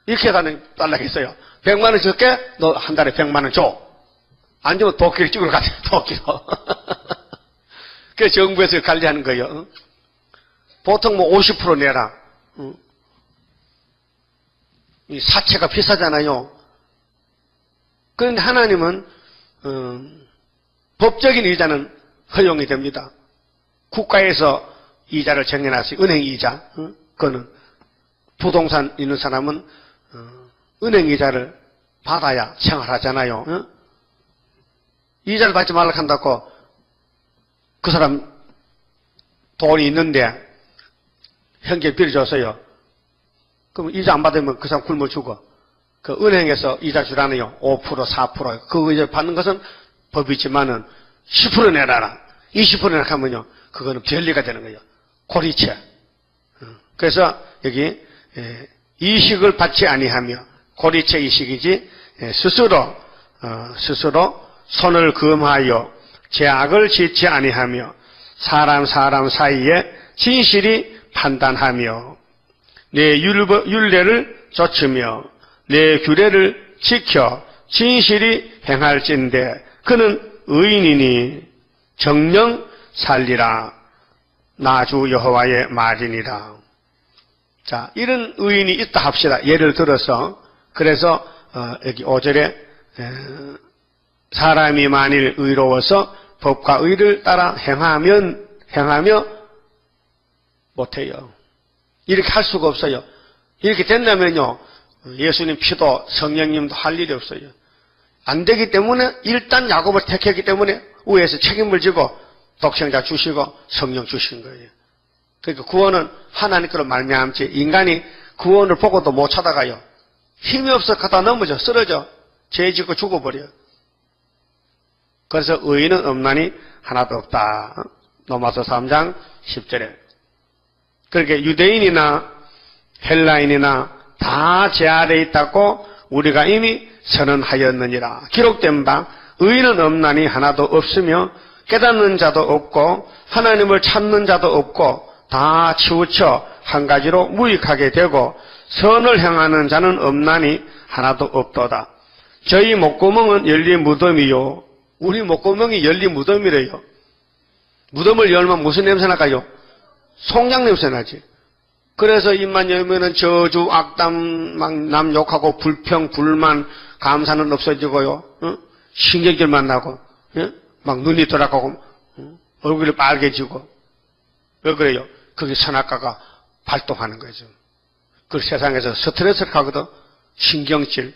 이렇게 가는 달러가 있어요. 100만 원 줄게 너 한 달에 100만 원 줘. 안 주면 도끼를 찍으러 가세요. 도끼로. 그래서 정부에서 관리하는 거예요. 보통 뭐 50% 내라. 이 사채가 비싸잖아요. 그런데 하나님은 법적인 이자는 허용이 됩니다. 국가에서 이자를 정해놨어요. 은행 이자. 그거는 부동산 있는 사람은 은행 이자를 받아야 생활하잖아요. 이자를 받지 말라 한다고 그 사람 돈이 있는데 현재 빌려줬어요. 그럼 이자 안 받으면 그 사람 굶어 죽어. 그 은행에서 이자 주라네요. 5%, 4%. 그거 이제 받는 것은 법이지만은 10% 내라라. 20% 내라 하면요. 그거는 별리가 되는 거예요. 고리채. 그래서 여기 이식을 받지 아니하며 고리채 이식이지 스스로 손을 금하여 죄악을 짓지 아니하며 사람 사이에 진실이 판단하며 내 율례를 좇으며 내 규례를 지켜 진실이 행할진대 그는 의인이니 정령 살리라. 나주 여호와의 말이니라. 자, 이런 의인이 있다 합시다. 예를 들어서 그래서 여기 5절에 사람이 만일 의로워서 법과 의를 따라 행하며 못해요. 이렇게 할 수가 없어요. 이렇게 된다면요. 예수님 피도 성령님도 할 일이 없어요. 안 되기 때문에 일단 야곱을 택했기 때문에 위에서 책임을 지고 독생자 주시고 성령 주신 거예요. 그러니까 구원은 하나님께로 말미암지 인간이 구원을 보고도 못 찾아가요. 힘이 없어 가다 넘어져 쓰러져 죄 짓고 죽어버려요. 그래서 의인은 없나니 하나도 없다. 로마서 3장 10절에. 그렇게 유대인이나 헬라인이나 다 제 아래에 있다고 우리가 이미 선언하였느니라. 기록된 바 의인은 없나니 하나도 없으며 깨닫는 자도 없고 하나님을 찾는 자도 없고 다 치우쳐 한 가지로 무익하게 되고 선을 행하는 자는 없나니 하나도 없도다. 저희 목구멍은 열린 무덤이요. 우리 목구멍이 열린 무덤이래요. 무덤을 열면 무슨 냄새 나가요? 송장 냄새 나지. 그래서 입만 열면은 저주, 악담, 막 남 욕하고 불평, 불만, 감사는 없어지고요. 신경질만 나고, 막 눈이 돌아가고, 얼굴이 빨개지고. 왜 그래요? 그게 선악과가 발동하는 거죠. 그 세상에서 스트레스를 하거든. 신경질.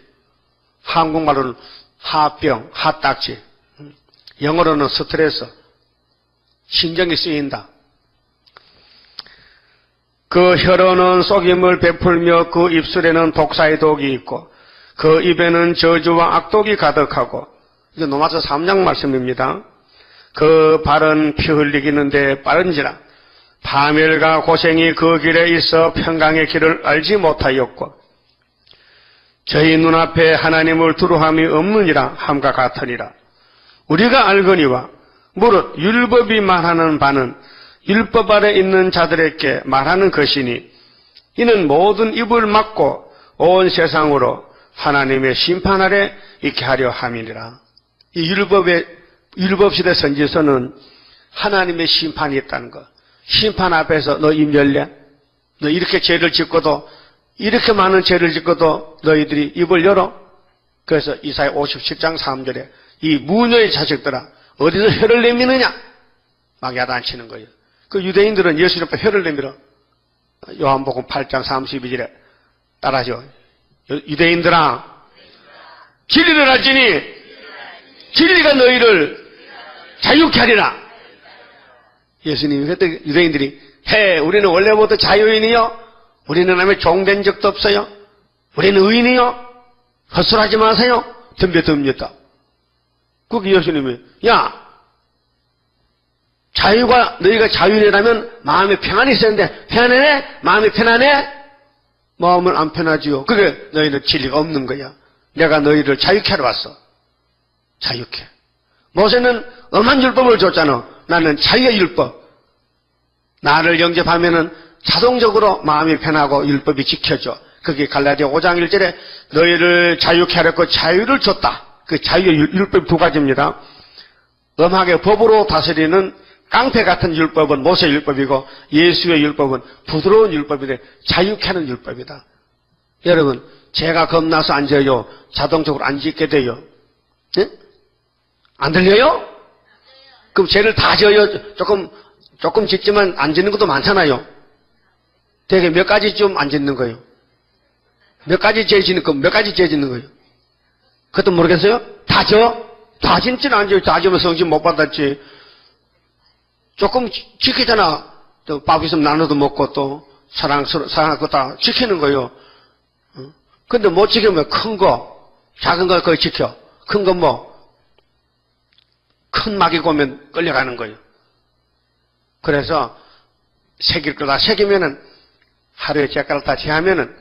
한국말로는 하병, 하딱지. 영어로는 스트레스. 신경이 쓰인다. 그 혀로는 속임을 베풀며 그 입술에는 독사의 독이 있고 그 입에는 저주와 악독이 가득하고, 이게 로마서 3장 말씀입니다. 그 발은 피 흘리기는데 빠른지라 파멸과 고생이 그 길에 있어 평강의 길을 알지 못하였고 저희 눈앞에 하나님을 두려함이 없느니라 함과 같으니라. 우리가 알거니와 무릇 율법이 말하는 바는 율법 아래 있는 자들에게 말하는 것이니 이는 모든 입을 막고 온 세상으로 하나님의 심판 아래 있게 하려 함이니라. 이 율법시대 선지서는 하나님의 심판이 있다는 것. 심판 앞에서 너 입 열래? 너 이렇게 죄를 짓고도, 이렇게 많은 죄를 짓고도 너희들이 입을 열어? 그래서 이사야 57장 3절에 이 무녀의 자식들아 어디서 혀를 내미느냐? 막 야단치는 거예요. 그 유대인들은 예수님 앞에 혀를 내밀어. 요한복음 8장 32절에 따라하죠. 유대인들아 진리를 알지니 진리가 너희를 자유케 하리라. 예수님이 그때 유대인들이 우리는 원래부터 자유인이요, 우리는 하나님의 종된 적도 없어요, 우리는 의인이요, 헛소리하지 마세요, 덤벼듭니다. 그게 예수님이 자유가 너희가 자유인이라면 마음에 평안이 있어야 되는데 편안해? 마음이 편안해? 마음은 안 편하지요. 그게 너희는 진리가 없는 거야. 내가 너희를 자유케 하러 왔어. 자유케. 모세는 엄한 율법을 줬잖아. 나는 자유의 율법. 나를 영접하면은 자동적으로 마음이 편하고 율법이 지켜져. 그게 갈라디아 5장 1절에 너희를 자유케 하려고 자유를 줬다. 그 자유의 율법 두 가지입니다. 엄하게 법으로 다스리는 깡패 같은 율법은 모세 율법이고 예수의 율법은 부드러운 율법인데 자유케 하는 율법이다. 여러분, 죄가 겁나서 안 져요? 자동적으로 안 짓게 돼요? 네? 안 들려요? 그럼 죄를 다 져요? 조금 짓지만 안 짓는 것도 많잖아요. 되게 몇 가지쯤 안 짓는 거예요? 몇 가지 죄 짓는 거, 몇 가지 죄 짓는 거예요? 그것도 모르겠어요? 다 져? 다 짓지는 않죠. 다 지면 성신 못 받았지. 조금 지키잖아. 또 밥 있으면 나눠도 먹고 또 사랑하고 다 지키는 거예요. 근데 못 지키면 큰 거, 작은 걸 거의 지켜. 큰 건 큰 막이 오면 끌려가는 거예요. 그래서 새길 거 다 새기면은 하루에 젓가락 다 제하면은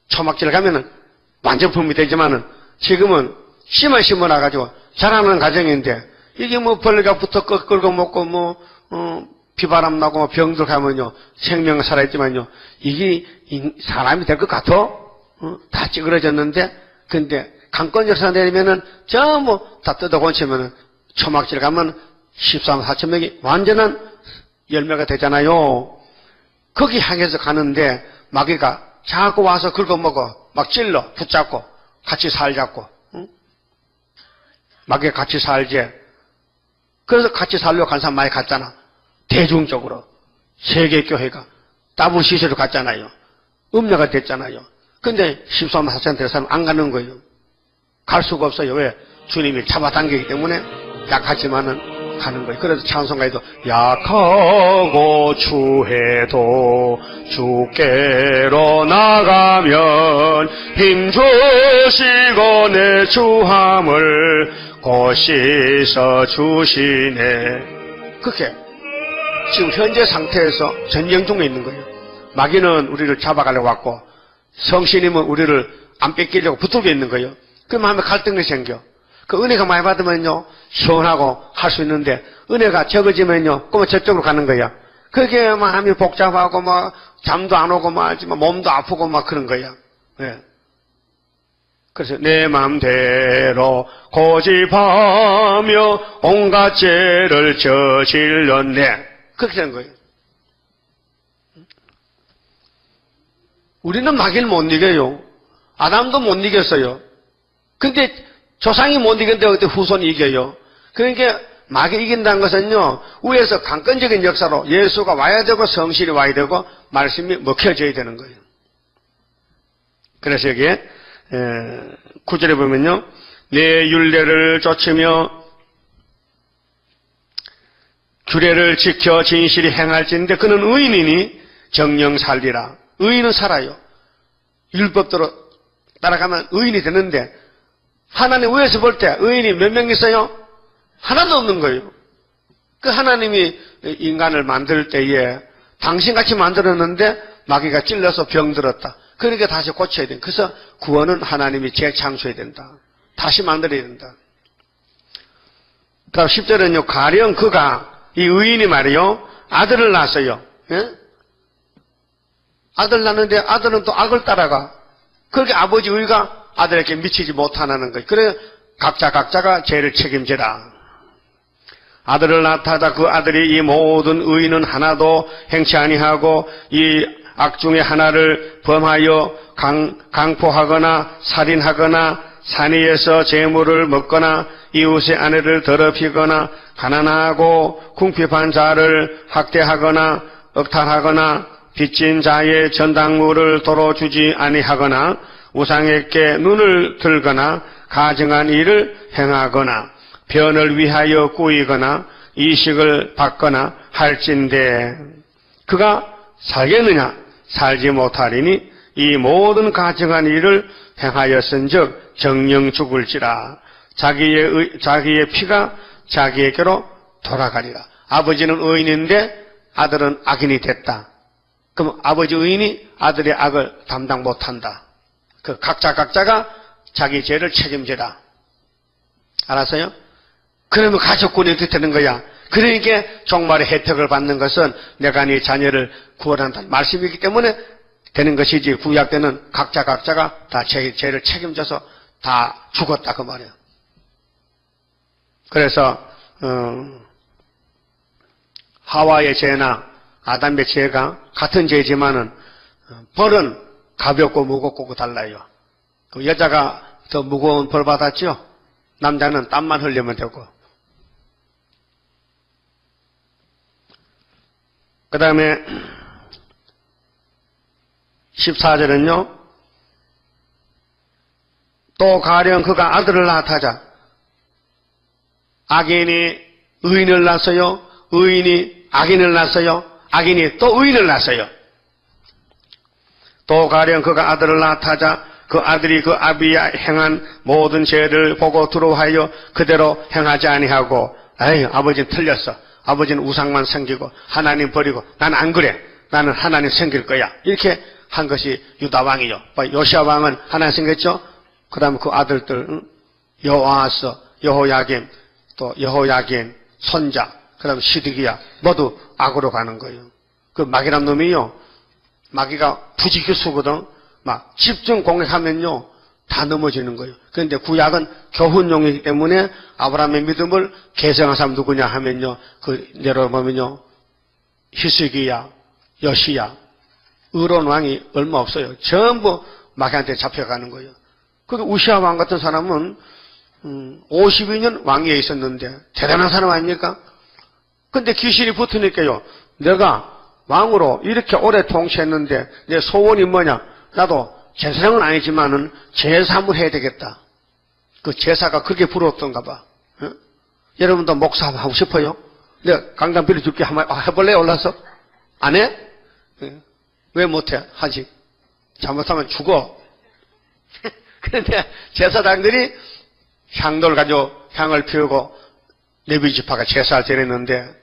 초막질 가면은 완전품이 되지만은 지금은 심어놔가지고 자라는 과정인데 이게 벌레가 붙어 끌고 먹고 비바람 나고 병들 가면요 생명은 살아있지만요 이게 사람이 될 것 같아? 다 찌그러졌는데 근데 강권역사 내리면은 다 뜯어고치면은 초막질 가면 13, 4천 명이 완전한 열매가 되잖아요. 거기 향해서 가는데 마귀가 자꾸 와서 긁어먹어. 막 찔러 붙잡고 같이 살자고. 응? 마귀가 같이 살지. 그래서 같이 살려고 간 사람 많이 갔잖아. 대중적으로 세계교회가 WCC로 갔잖아요. 음녀가 됐잖아요. 근데 13, 4천 될 사람 안 가는 거예요. 갈 수가 없어요. 왜? 주님이 잡아당기기 때문에 약하지만은 가는 거예요. 그래서 찬송가에도 약하고 추해도 주께로 나가면 힘주시고 내 주함을 곧 씻어 주시네. 그렇게 지금 현재 상태에서 전쟁 중에 있는 거예요. 마귀는 우리를 잡아가려고 왔고 성신님은 우리를 안 뺏기려고 붙들고 있는 거예요. 그 마음에 갈등이 생겨. 그 은혜가 많이 받으면요 시원하고 할 수 있는데 은혜가 적어지면요 그러면 저쪽으로 가는 거야. 그게 마음이 복잡하고 잠도 안 오고 말지만 몸도 아프고 그런 거야. 네. 그래서 내 마음대로 고집하며 온갖 죄를 저질렀네. 그렇게 된 거예요. 우리는 마귀를 못 이겨요. 아담도 못 이겼어요. 근데 조상이 못 이겼는데 어떻게 후손이 이겨요? 그러니까 마귀 이긴다는 것은요, 위에서 강권적인 역사로 예수가 와야 되고 성실히 와야 되고 말씀이 먹혀져야 되는 거예요. 그래서 여기에 9절에 보면요, 내 율례를 쫓으며 규례를 지켜 진실히 행할진대 그는 의인이니 정령 살리라. 의인은 살아요. 율법대로 따라가면 의인이 되는데 하나님 위에서 볼 때 의인이 몇 명 있어요? 하나도 없는 거예요. 그 하나님이 인간을 만들 때에 당신같이 만들었는데 마귀가 찔러서 병들었다. 그러니까 다시 고쳐야 돼. 그래서 구원은 하나님이 재창조해야 된다. 다시 만들어야 된다. 그다음 10절은요. 가령 그가 이 의인이 말이요. 아들을 낳았어요. 예? 아들 낳는데 아들은 또 악을 따라가. 그렇게 아버지 의가 아들에게 미치지 못하는 거예요. 그래 각자가 죄를 책임져라. 아들을 낳다가 그 아들이 이 모든 의인은 하나도 행치 아니하고 이 악 중에 하나를 범하여 강포하거나 살인하거나 산위에서 재물을 먹거나 이웃의 아내를 더럽히거나 가난하고 궁핍한 자를 학대하거나 억탈하거나 빚진 자의 전당물을 도로 주지 아니하거나 우상에게 눈을 들거나 가증한 일을 행하거나 변을 위하여 꾸이거나 이식을 받거나 할진대 그가 살겠느냐? 살지 못하리니 이 모든 가증한 일을 행하였은즉 정령 죽을지라. 자기의 피가 자기에게로 돌아가리라. 아버지는 의인인데 아들은 악인이 됐다. 그럼 아버지 의인이 아들의 악을 담당 못한다. 그 각자가 자기 죄를 책임져라. 알았어요? 그러면 가족권이 어떻게 되는 거야? 그러니까 종말의 혜택을 받는 것은 내가 네 자녀를 구원한다는 말씀이기 때문에 되는 것이지 구약 때는 각자가 다 죄를 책임져서 다 죽었다 그 말이에요. 그래서 하와의 죄나 아담의 죄가 같은 죄지만은 벌은 가볍고 무겁고 달라요. 그 여자가 더 무거운 벌 받았죠. 남자는 땀만 흘리면 되고. 그 다음에 14절은요. 또 가령 그가 아들을 낳다자 악인이 의인을 낳았어요. 의인이 악인을 낳았어요. 악인이 또 의인을 낳았어요. 또 가령 그가 아들을 낳다자 그 아들이 그 아비의 행한 모든 죄를 보고 두려워하여 그대로 행하지 아니하고 에이 아버지는 틀렸어. 아버지는 우상만 섬기고 하나님 버리고 나는 안 그래. 나는 하나님 섬길 거야. 이렇게 한 것이 유다 왕이요. 요시아 왕은 하나님 섬겼죠. 그 다음에 그 아들들 여호아스, 여호야김, 또 여호야긴, 손자, 그 다음에 시드기야 모두 악으로 가는 거예요. 그 마귀란 놈이요. 마귀가 부지기수거든. 막 집중 공격하면요. 다 넘어지는 거예요. 그런데 구약은 교훈용이기 때문에 아브라함의 믿음을 계승한 사람 누구냐 하면요. 그 내려보면요. 히스기야, 여시야, 의로운 왕이 얼마 없어요. 전부 마귀한테 잡혀가는 거예요. 그 우시아 왕 같은 사람은 52년 왕위에 있었는데 대단한 사람 아닙니까? 근데 귀신이 붙으니까요. 내가 왕으로 이렇게 오래 통치했는데 내 소원이 뭐냐? 나도 제사장은 아니지만은 제사 한번 해야 되겠다. 그 제사가 그렇게 부러웠던가 봐. 어? 여러분도 목사 하고 싶어요? 내가 강단 빌려줄게. 한번 해볼래? 올라서? 안 해? 왜 못해? 하지. 잘못하면 죽어. 그런데 제사장들이 향도를 가지고 향을 피우고 레위 지파가 제사를 지냈는데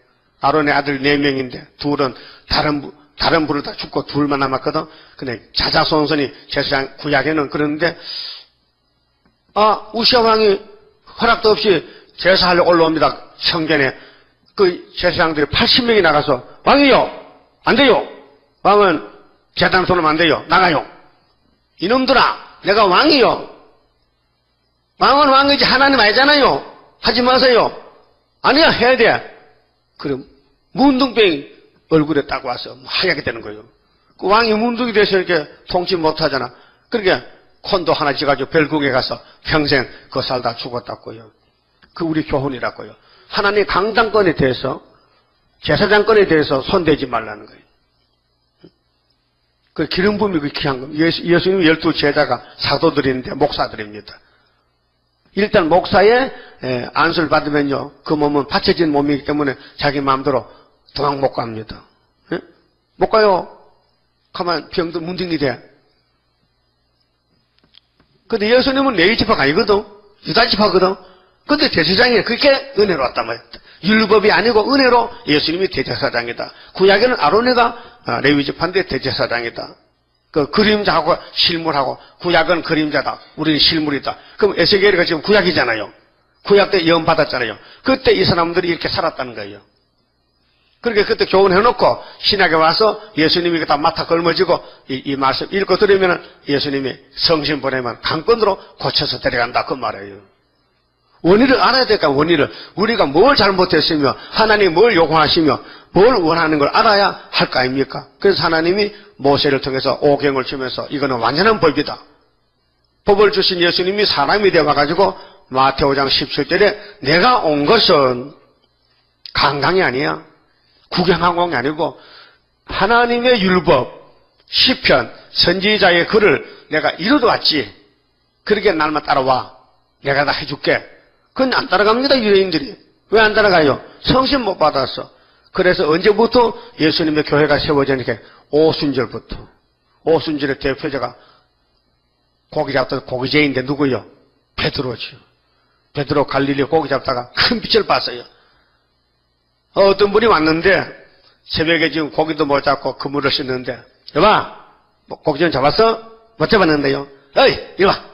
아론의 아들 4명인데 둘은 다른 불을 다 죽고 둘만 남았거든. 근데 자자손손이 제사장 구약에는 그러는데 우시아 왕이 허락도 없이 제사하려고 올라옵니다. 성전에. 그 제사장들이 80명이 나가서 왕이요 안 돼요. 왕은 제단 손으면 안 돼요. 나가요. 이놈들아 내가 왕이요. 왕은 왕이지 하나님 아니잖아요. 하지 마세요. 아니야 해야 돼. 그럼 문둥병이 얼굴에 딱 와서 하얗게 되는 거예요. 그 왕이 문둥이 돼서 이렇게 통치 못하잖아. 그러니까 콘도 하나 지가지고 별궁에 가서 평생 그 살다 죽었다고요. 그 우리 교훈이라고요. 하나님 강당권에 대해서, 제사장권에 대해서 손대지 말라는 거예요. 그 기름 부음이 그 귀한 겁니다. 예수님 12 제자가 사도들인데 목사들입니다. 일단 목사의 안수를 받으면요, 그 몸은 받쳐진 몸이기 때문에 자기 마음대로 도망 못 갑니다. 예? 못 가요. 가만 병도 문둥이 돼. 근데 예수님은 레위 지파가 아니거든. 유다 지파거든. 근데 대제사장이 그렇게 은혜로웠단 말이야. 율법이 아니고 은혜로 예수님이 대제사장이다. 구약에는 아론이가 레위 지파인데 대제사장이다. 그 그림자하고 실물하고, 구약은 그림자다, 우리는 실물이다. 그럼 에스겔이가 지금 구약이잖아요. 구약 때 예언 받았잖아요. 그때 이 사람들이 이렇게 살았다는 거예요. 그렇게 그때 교훈해놓고 신약에 와서 예수님이 다 맡아 걸머지고 이 말씀 읽고 들으면 예수님이 성신 보내면 강권으로 고쳐서 데려간다 그 말이에요. 원리를 알아야 될까? 원리를. 우리가 뭘 잘못했으며 하나님이 뭘 요구하시며 뭘 원하는 걸 알아야 할 거 아닙니까? 그래서 하나님이 모세를 통해서 오경을 주면서 이거는 완전한 법이다. 법을 주신 예수님이 사람이 되어가지고 마태오 5장 17절에 내가 온 것은 강강이 아니야. 구경하고 온 게 아니고 하나님의 율법, 시편, 선지자의 글을 내가 이루어 왔지. 그렇게 날만 따라와. 내가 다 해줄게. 그건 안 따라갑니다, 유대인들이. 왜 안 따라가요? 성신 못 받았어. 그래서 언제부터 예수님의 교회가 세워지니까 오순절부터. 오순절의 대표자가 고기 잡다가 고기제인데 누구요? 베드로죠. 베드로 갈릴리 고기 잡다가 큰 빛을 봤어요. 어떤 분이 왔는데 새벽에 지금 고기도 못 잡고 그물을 씻는데, 여봐, 고기 좀 잡았어? 못 잡았는데요. 어이, 이리 와.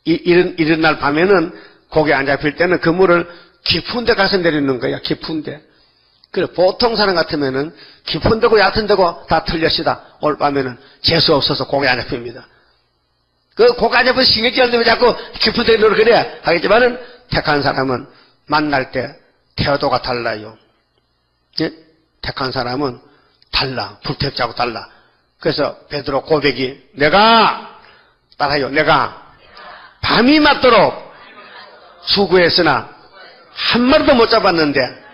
이런 날 밤에는 고기 안 잡힐 때는 그물을 깊은 데 가서 내리는 거야, 깊은 데. 그래, 보통 사람 같으면은 깊은 데고 얕은 데고 다 틀렸시다. 올 밤에는 재수 없어서 고기 안 잡힙니다. 그 고기 안 잡혀서 신경질 안 되면 자꾸 깊은 데 노력 그래 하겠지만은 택한 사람은 만날 때 태도가 달라요. 예? 택한 사람은 달라. 불택자하고 달라. 그래서 베드로 고백이 내가 따라요. 내가 밤이 맞도록 수고했으나 한 마리도 못 잡았는데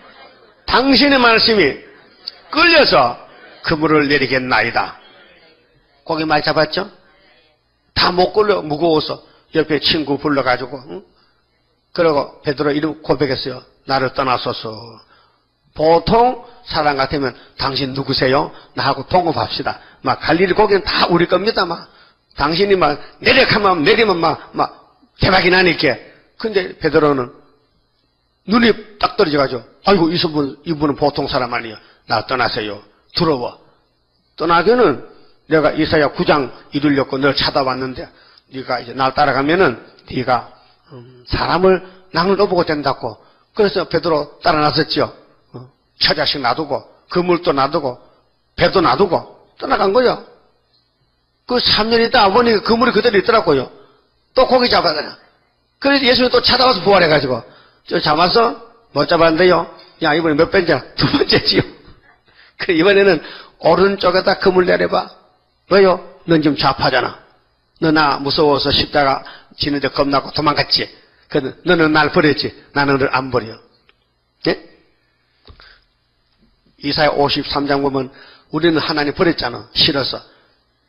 당신의 말씀이 끌려서 그물을 내리겠나이다. 고기 많이 잡았죠? 다 못 끌려. 무거워서 옆에 친구 불러가지고 응? 그러고 베드로 이름 고백했어요. 나를 떠나소서. 보통 사람 같으면 당신 누구세요? 나하고 동업합시다. 막 갈릴리 고기는 다 우리 겁니다. 막 당신이 막 내리면 대박이 나니까. 근데 베드로는 눈이 딱 떨어져가지고 아이고 이분은 보통 사람 아니에요. 나 떠나세요. 두려워. 떠나기는 내가 이사야 9장 이룰렸고 널 찾아왔는데 네가 이제 날 따라가면은 네가 사람을 낭을 떠보고 된다고. 그래서 베드로 따라 나섰죠. 처자식 놔두고 그물도 놔두고 배도 놔두고 떠나간 거요. 그 3년 있다 아버님 그물이 그대로 있더라고요. 또 고기 잡아가냐. 그래서 예수님이 또 찾아와서 부활해가지고 저 잡았어? 못 잡았는데요. 야 이번에 몇 번째야? 2번째지요. 그래 이번에는 오른쪽에다 그물 내려봐. 왜요? 넌 지금 좌파잖아. 너 나 무서워서 십자가 지는데 겁나고 도망갔지. 그래서 너는 날 버렸지. 나는 너를 안 버려. 예? 이사야 53장 보면 우리는 하나님 버렸잖아. 싫어서.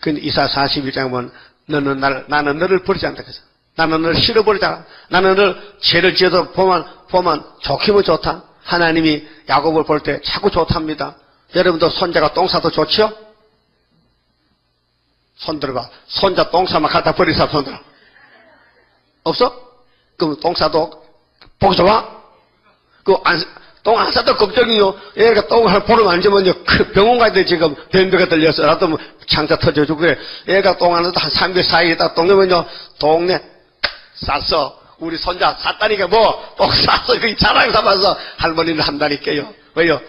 근데 이사야 41장 보면 나는 너를 버리지 않다. 그래서 나는 너를 싫어버리다. 나는 너를 죄를 지어도 보면 좋기면 좋다. 하나님이 야곱을 볼 때 자꾸 좋답니다. 여러분도 손자가 똥 싸도 좋죠? 손 들어봐. 손자 똥 싸면 갖다 버리는 사람 손 들어. 없어? 그럼 똥 싸도 보기 좋아? 똥 안 싸도 걱정이요. 얘가 똥을 보름 앉으면요. 그 병원 가야 돼, 지금. 변비가 들려서. 나도 뭐 창자 터져주고 그래. 얘가 똥 안 싸도 한 3개월 사이에다 똥 넣으면요. 동네 쌌어. 우리 손자 쌌다니까 뭐, 똥 쌌어. 그 자랑 삼아서 할머니는 한다니까요. 왜요?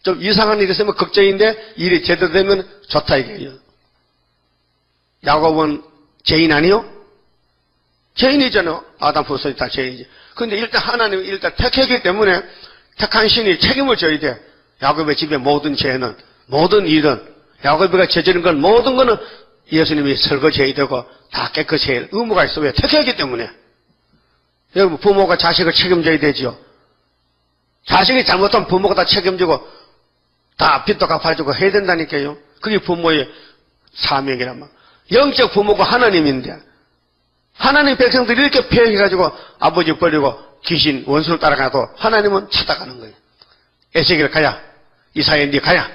좀 이상한 일이 있으면 걱정인데 일이 제대로 되면 좋다 이게요. 야곱은 죄인 아니요? 죄인이잖아요. 아담 후손이 다 죄인이지. 근데 일단 하나님이 일단 택했기 때문에 택한 신이 책임을 져야 돼. 야곱의 집의 모든 죄는, 모든 일은 야곱이가 저지른 건 모든 거는 예수님이 설거지해야 되고 다 깨끗이 해야 의무가 있어. 왜? 택하기 때문에. 여러분, 부모가 자식을 책임져야 되지요. 자식이 잘못하면 부모가 다 책임지고 다 빚도 갚아주고 해야 된다니까요. 그게 부모의 사명이란 말. 영적 부모가 하나님인데 하나님 백성들이 이렇게 폐해가지고 아버지 버리고 귀신 원수를 따라가도 하나님은 찾아가는 거예요. 에스겔 가야, 이사야 니 가야,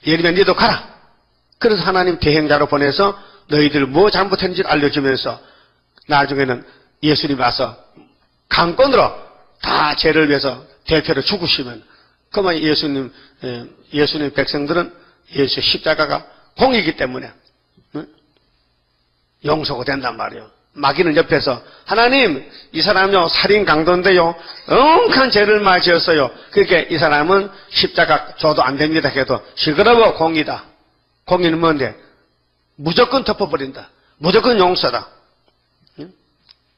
예레미야 니도 가라. 그래서 하나님 대행자로 보내서 너희들 뭐 잘못했는지 알려주면서 나중에는 예수님이 와서 강권으로 다 죄를 위해서 대표로 죽으시면 그만 예수님 백성들은 예수 십자가가 공이기 때문에 용서가 된단 말이에요. 마귀는 옆에서 하나님 이 사람요 살인 강도인데요 엄한 죄를 많이 지었어요. 그렇게 이 사람은 십자가 줘도 안 됩니다 해도 시끄러워 공이다. 공의는 뭔데? 무조건 덮어버린다. 무조건 용서다.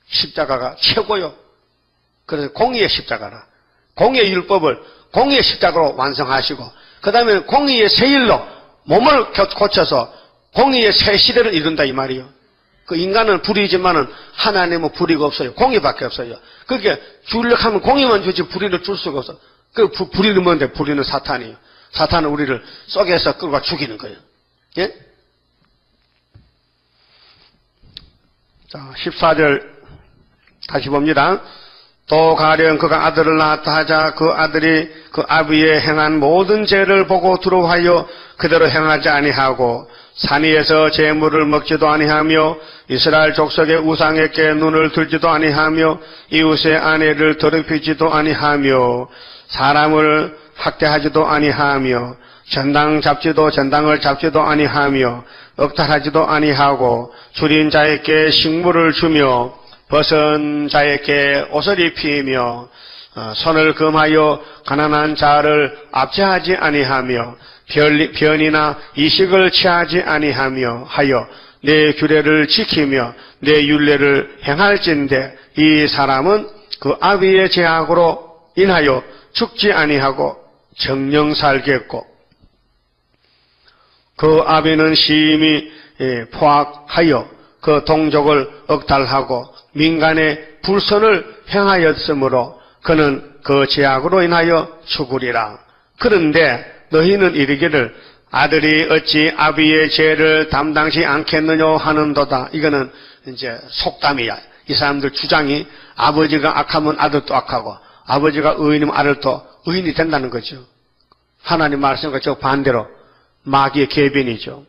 십자가가 최고요. 그래서 공의의 십자가라. 공의의 율법을 공의의 십자가로 완성하시고 그 다음에 공의의 새 일로 몸을 고쳐서 공의의 새 시대를 이룬다 이 말이요. 그 인간은 불의지만은 하나님은 불의가 없어요. 공의밖에 없어요. 그렇게 주려고 하면 공의만 주지 불의를 줄 수가 없어. 그 불의는 뭔데? 불의는 사탄이에요. 사탄은 우리를 속에서 끌고 죽이는 거예요. 예? 자, 14절 다시 봅니다. 또 가령 그가 아들을 낳았다 하자 그 아들이 그 아비의 행한 모든 죄를 보고 두려워하여 그대로 행하지 아니하고 산 위에서 재물을 먹지도 아니하며 이스라엘 족속의 우상에게 눈을 들지도 아니하며 이웃의 아내를 더럽히지도 아니하며 사람을 학대하지도 아니하며 전당을 잡지도 아니하며 억탈하지도 아니하고 줄인 자에게 식물을 주며 벗은 자에게 옷을 입히며 손을 금하여 가난한 자를 압제하지 아니하며 변이나 이식을 취하지 아니하며 하여 내 규례를 지키며 내 율례를 행할진대 이 사람은 그 아비의 죄악으로 인하여 죽지 아니하고 정령 살겠고 그 아비는 심히 포악하여 그 동족을 억탈하고 민간의 불선을 행하였으므로 그는 그 죄악으로 인하여 죽으리라. 그런데 너희는 이르기를 아들이 어찌 아비의 죄를 담당치 않겠느냐 하는도다. 이거는 이제 속담이야. 이 사람들 주장이 아버지가 악하면 아들도 악하고 아버지가 의인이면 아들도 의인이 된다는 거죠. 하나님 말씀과 저 반대로 마귀의 계변이죠.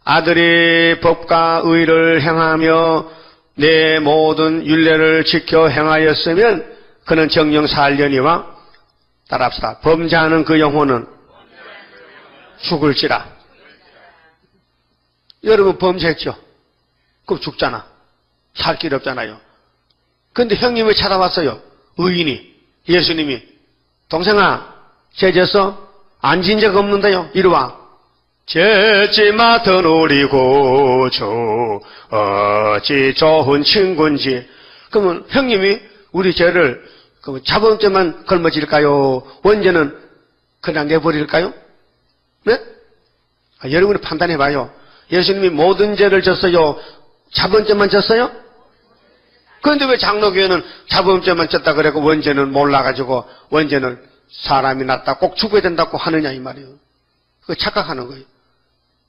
아들이 법과 의를 행하며 내 모든 율례를 지켜 행하였으면 그는 정령 살려니와 따라합시다. 범죄하는 그 영혼은 죽을지라. 여러분 범죄했죠? 그럼 죽잖아. 살 길 없잖아요. 그런데 형님이 찾아왔어요. 의인이 예수님이 동생아 죄 졌어? 안 진 적 없는데요. 이리 와. 죄지 맡은 우리 구주 어찌 좋은 친구인지. 그러면 형님이 우리 죄를 자범죄만 걸머질까요? 원죄는 그냥 내버릴까요? 네? 여러분이 판단해봐요. 예수님이 모든 죄를 졌어요? 자범죄만 졌어요? 그런데 왜 장로교회는 자범죄만 졌다 그래고 원죄는 몰라가지고 원죄는 사람이 났다 꼭 죽어야 된다고 하느냐 이 말이에요. 그거 착각하는 거예요.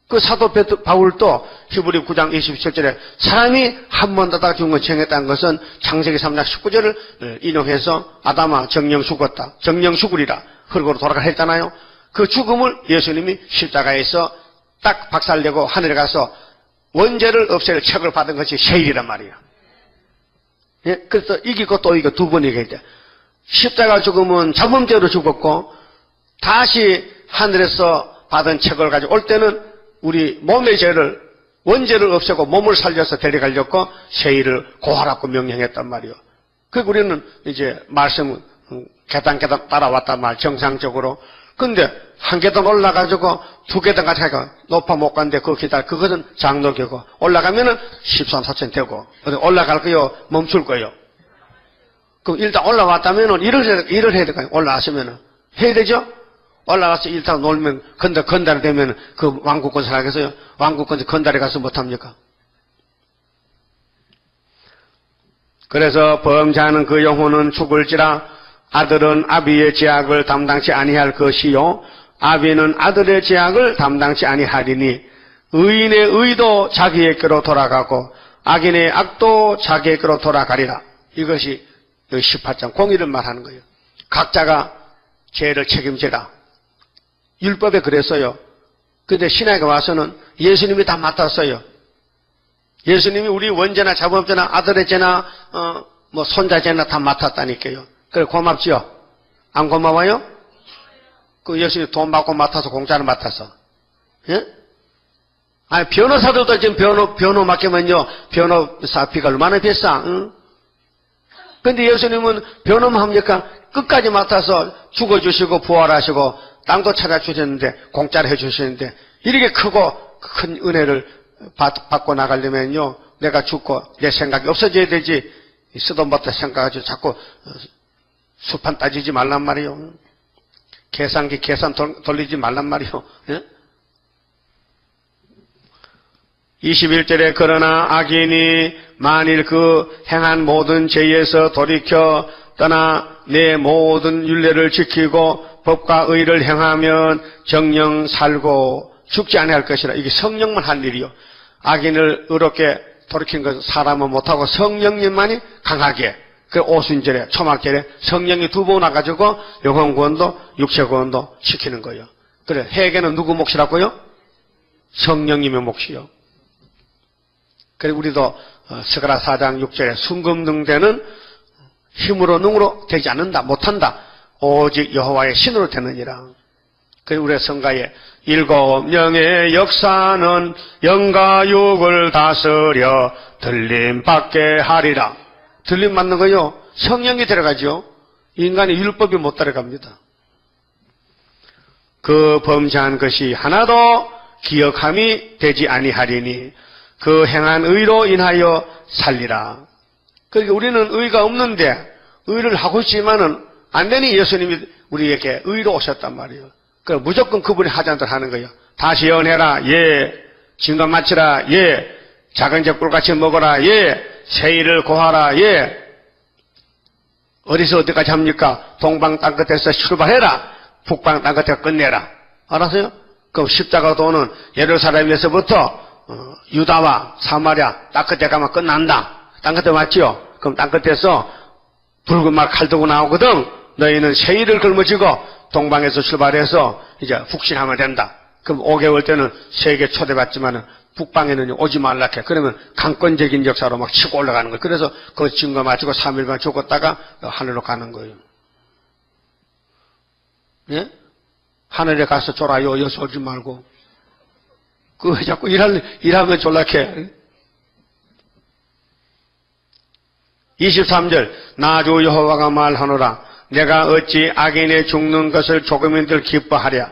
그 사도 바울도 히브리 9장 27절에 사람이 한 번 다다 죽은 건 정했다는 것은 창세기 3장 19절을 인용해서 아담아 정령 죽었다. 정령 죽으리라. 흙으로 돌아가 했잖아요. 그 죽음을 예수님이 십자가에서 딱 박살내고 하늘에 가서 원죄를 없앨 책을 받은 것이 세일이란 말이에요. 예? 그래서 이기고 또 이기고 두 번 이겨야 돼. 십자가 죽음은 자범죄로 죽었고 다시 하늘에서 받은 책을 가지고 올 때는 우리 몸의 죄를 원죄를 없애고 몸을 살려서 데려가려고 세일을 고하라고 명령했단 말이에요. 그리고 우리는 이제 말씀 계단 따라왔단 말 정상적으로. 근데 한 계단 올라가지고 두 계단 같이 가니까 높아 못 가는데 그 계단 그것은 장로교고 올라가면은 13, 14천 되고 올라갈 거요 멈출 거요. 그럼 일단 올라왔다면은 일을 해야 될까요? 올라왔으면은 해야 되죠. 올라가서 일타고 놀면 건달이 되면 그 왕국권 살아가겠어요? 왕국권 건달에 가서 못합니까? 그래서 범죄하는 그 영혼은 죽을지라 아들은 아비의 죄악을 담당치 아니할 것이요 아비는 아들의 죄악을 담당치 아니하리니 의인의 의도 자기에게로 돌아가고 악인의 악도 자기에게로 돌아가리라. 이것이 18장 공의를 말하는 거예요. 각자가 죄를 책임지라. 율법에 그랬어요. 근데 신약에 와서는 예수님이 다 맡았어요. 예수님이 우리 원죄나 자범죄나 아들의 죄나 손자 죄나 다 맡았다니까요. 그래 고맙지요? 안 고마워요? 그 예수님이 돈 받고 맡아서 공짜로 맡았어. 예? 아니 변호사들도 지금 변호 맡기면요 변호사비가 얼마나 비싸? 응? 근데 예수님은 변호만 합니까? 끝까지 맡아서 죽어주시고 부활하시고 땅도 찾아주셨는데 공짜로 해주시는데 이렇게 크고 큰 은혜를 받고 나가려면요 내가 죽고 내 생각이 없어져야 되지 쓰도 못해 생각하지 자꾸 수판 따지지 말란 말이요. 계산기 계산 돌리지 말란 말이요. 예? 21절에 그러나 악인이 만일 그 행한 모든 죄에서 돌이켜 떠나 내 모든 율례를 지키고 법과 의를 행하면 정령 살고 죽지 아니할 것이라. 이게 성령만 할 일이요. 악인을 의롭게 돌이킨 것은 사람은 못하고 성령님만이 강하게 그 오순절에 초막절에 성령이 두 번 와가지고 영혼 구원도 육체 구원도 시키는 거예요. 그래 회개는 누구 몫이라고요? 성령님의 몫이요. 그래 우리도 스가랴 4장 6절에 순금능되는 힘으로 능으로 되지 않는다 못한다 오직 여호와의 신으로 되느니라. 그래 우리 성가에 7명의 역사는 영과 육을 다스려 들림받게 하리라. 들림 맞는 거요 성령이 들어가죠. 인간의 율법이 못 따라갑니다. 그 범죄한 것이 하나도 기억함이 되지 아니하리니 그 행한 의로 인하여 살리라. 그러니까 우리는 의가 없는데 의를 하고 있지만은 안 되니 예수님이 우리에게 의로 오셨단 말이에요. 그럼 무조건 그분이 하자는 대로 하는 거예요. 다시 연해라. 예. 증거 마치라. 예. 작은 제 꿀같이 먹어라. 예. 세일을 고하라. 예. 어디서 어디까지 합니까? 동방 땅끝에서 출발해라. 북방 땅끝에 끝내라. 알았어요? 그럼 십자가 도는 예루살렘에서부터 유다와 사마리아 땅끝에 가면 끝난다. 땅끝에 맞지요? 그럼 땅끝에서 붉은 말 칼 들고 나오거든. 너희는 세일을 걸머쥐고 동방에서 출발해서 이제 북신하면 된다. 그럼 5개월 때는 세계 초대받지만은 북방에는 오지 말라 해. 그러면 강권적인 역사로 막 치고 올라가는 거예요. 그래서 그 증거 마치고 3일만 죽었다가 하늘로 가는 거예요. 예? 하늘에 가서 졸아요. 여기서 오지 말고. 그 자꾸 일하면 졸라해. 23절 나 주 여호와가 말하노라. 내가 어찌 악인의 죽는 것을 조금인들 기뻐하랴.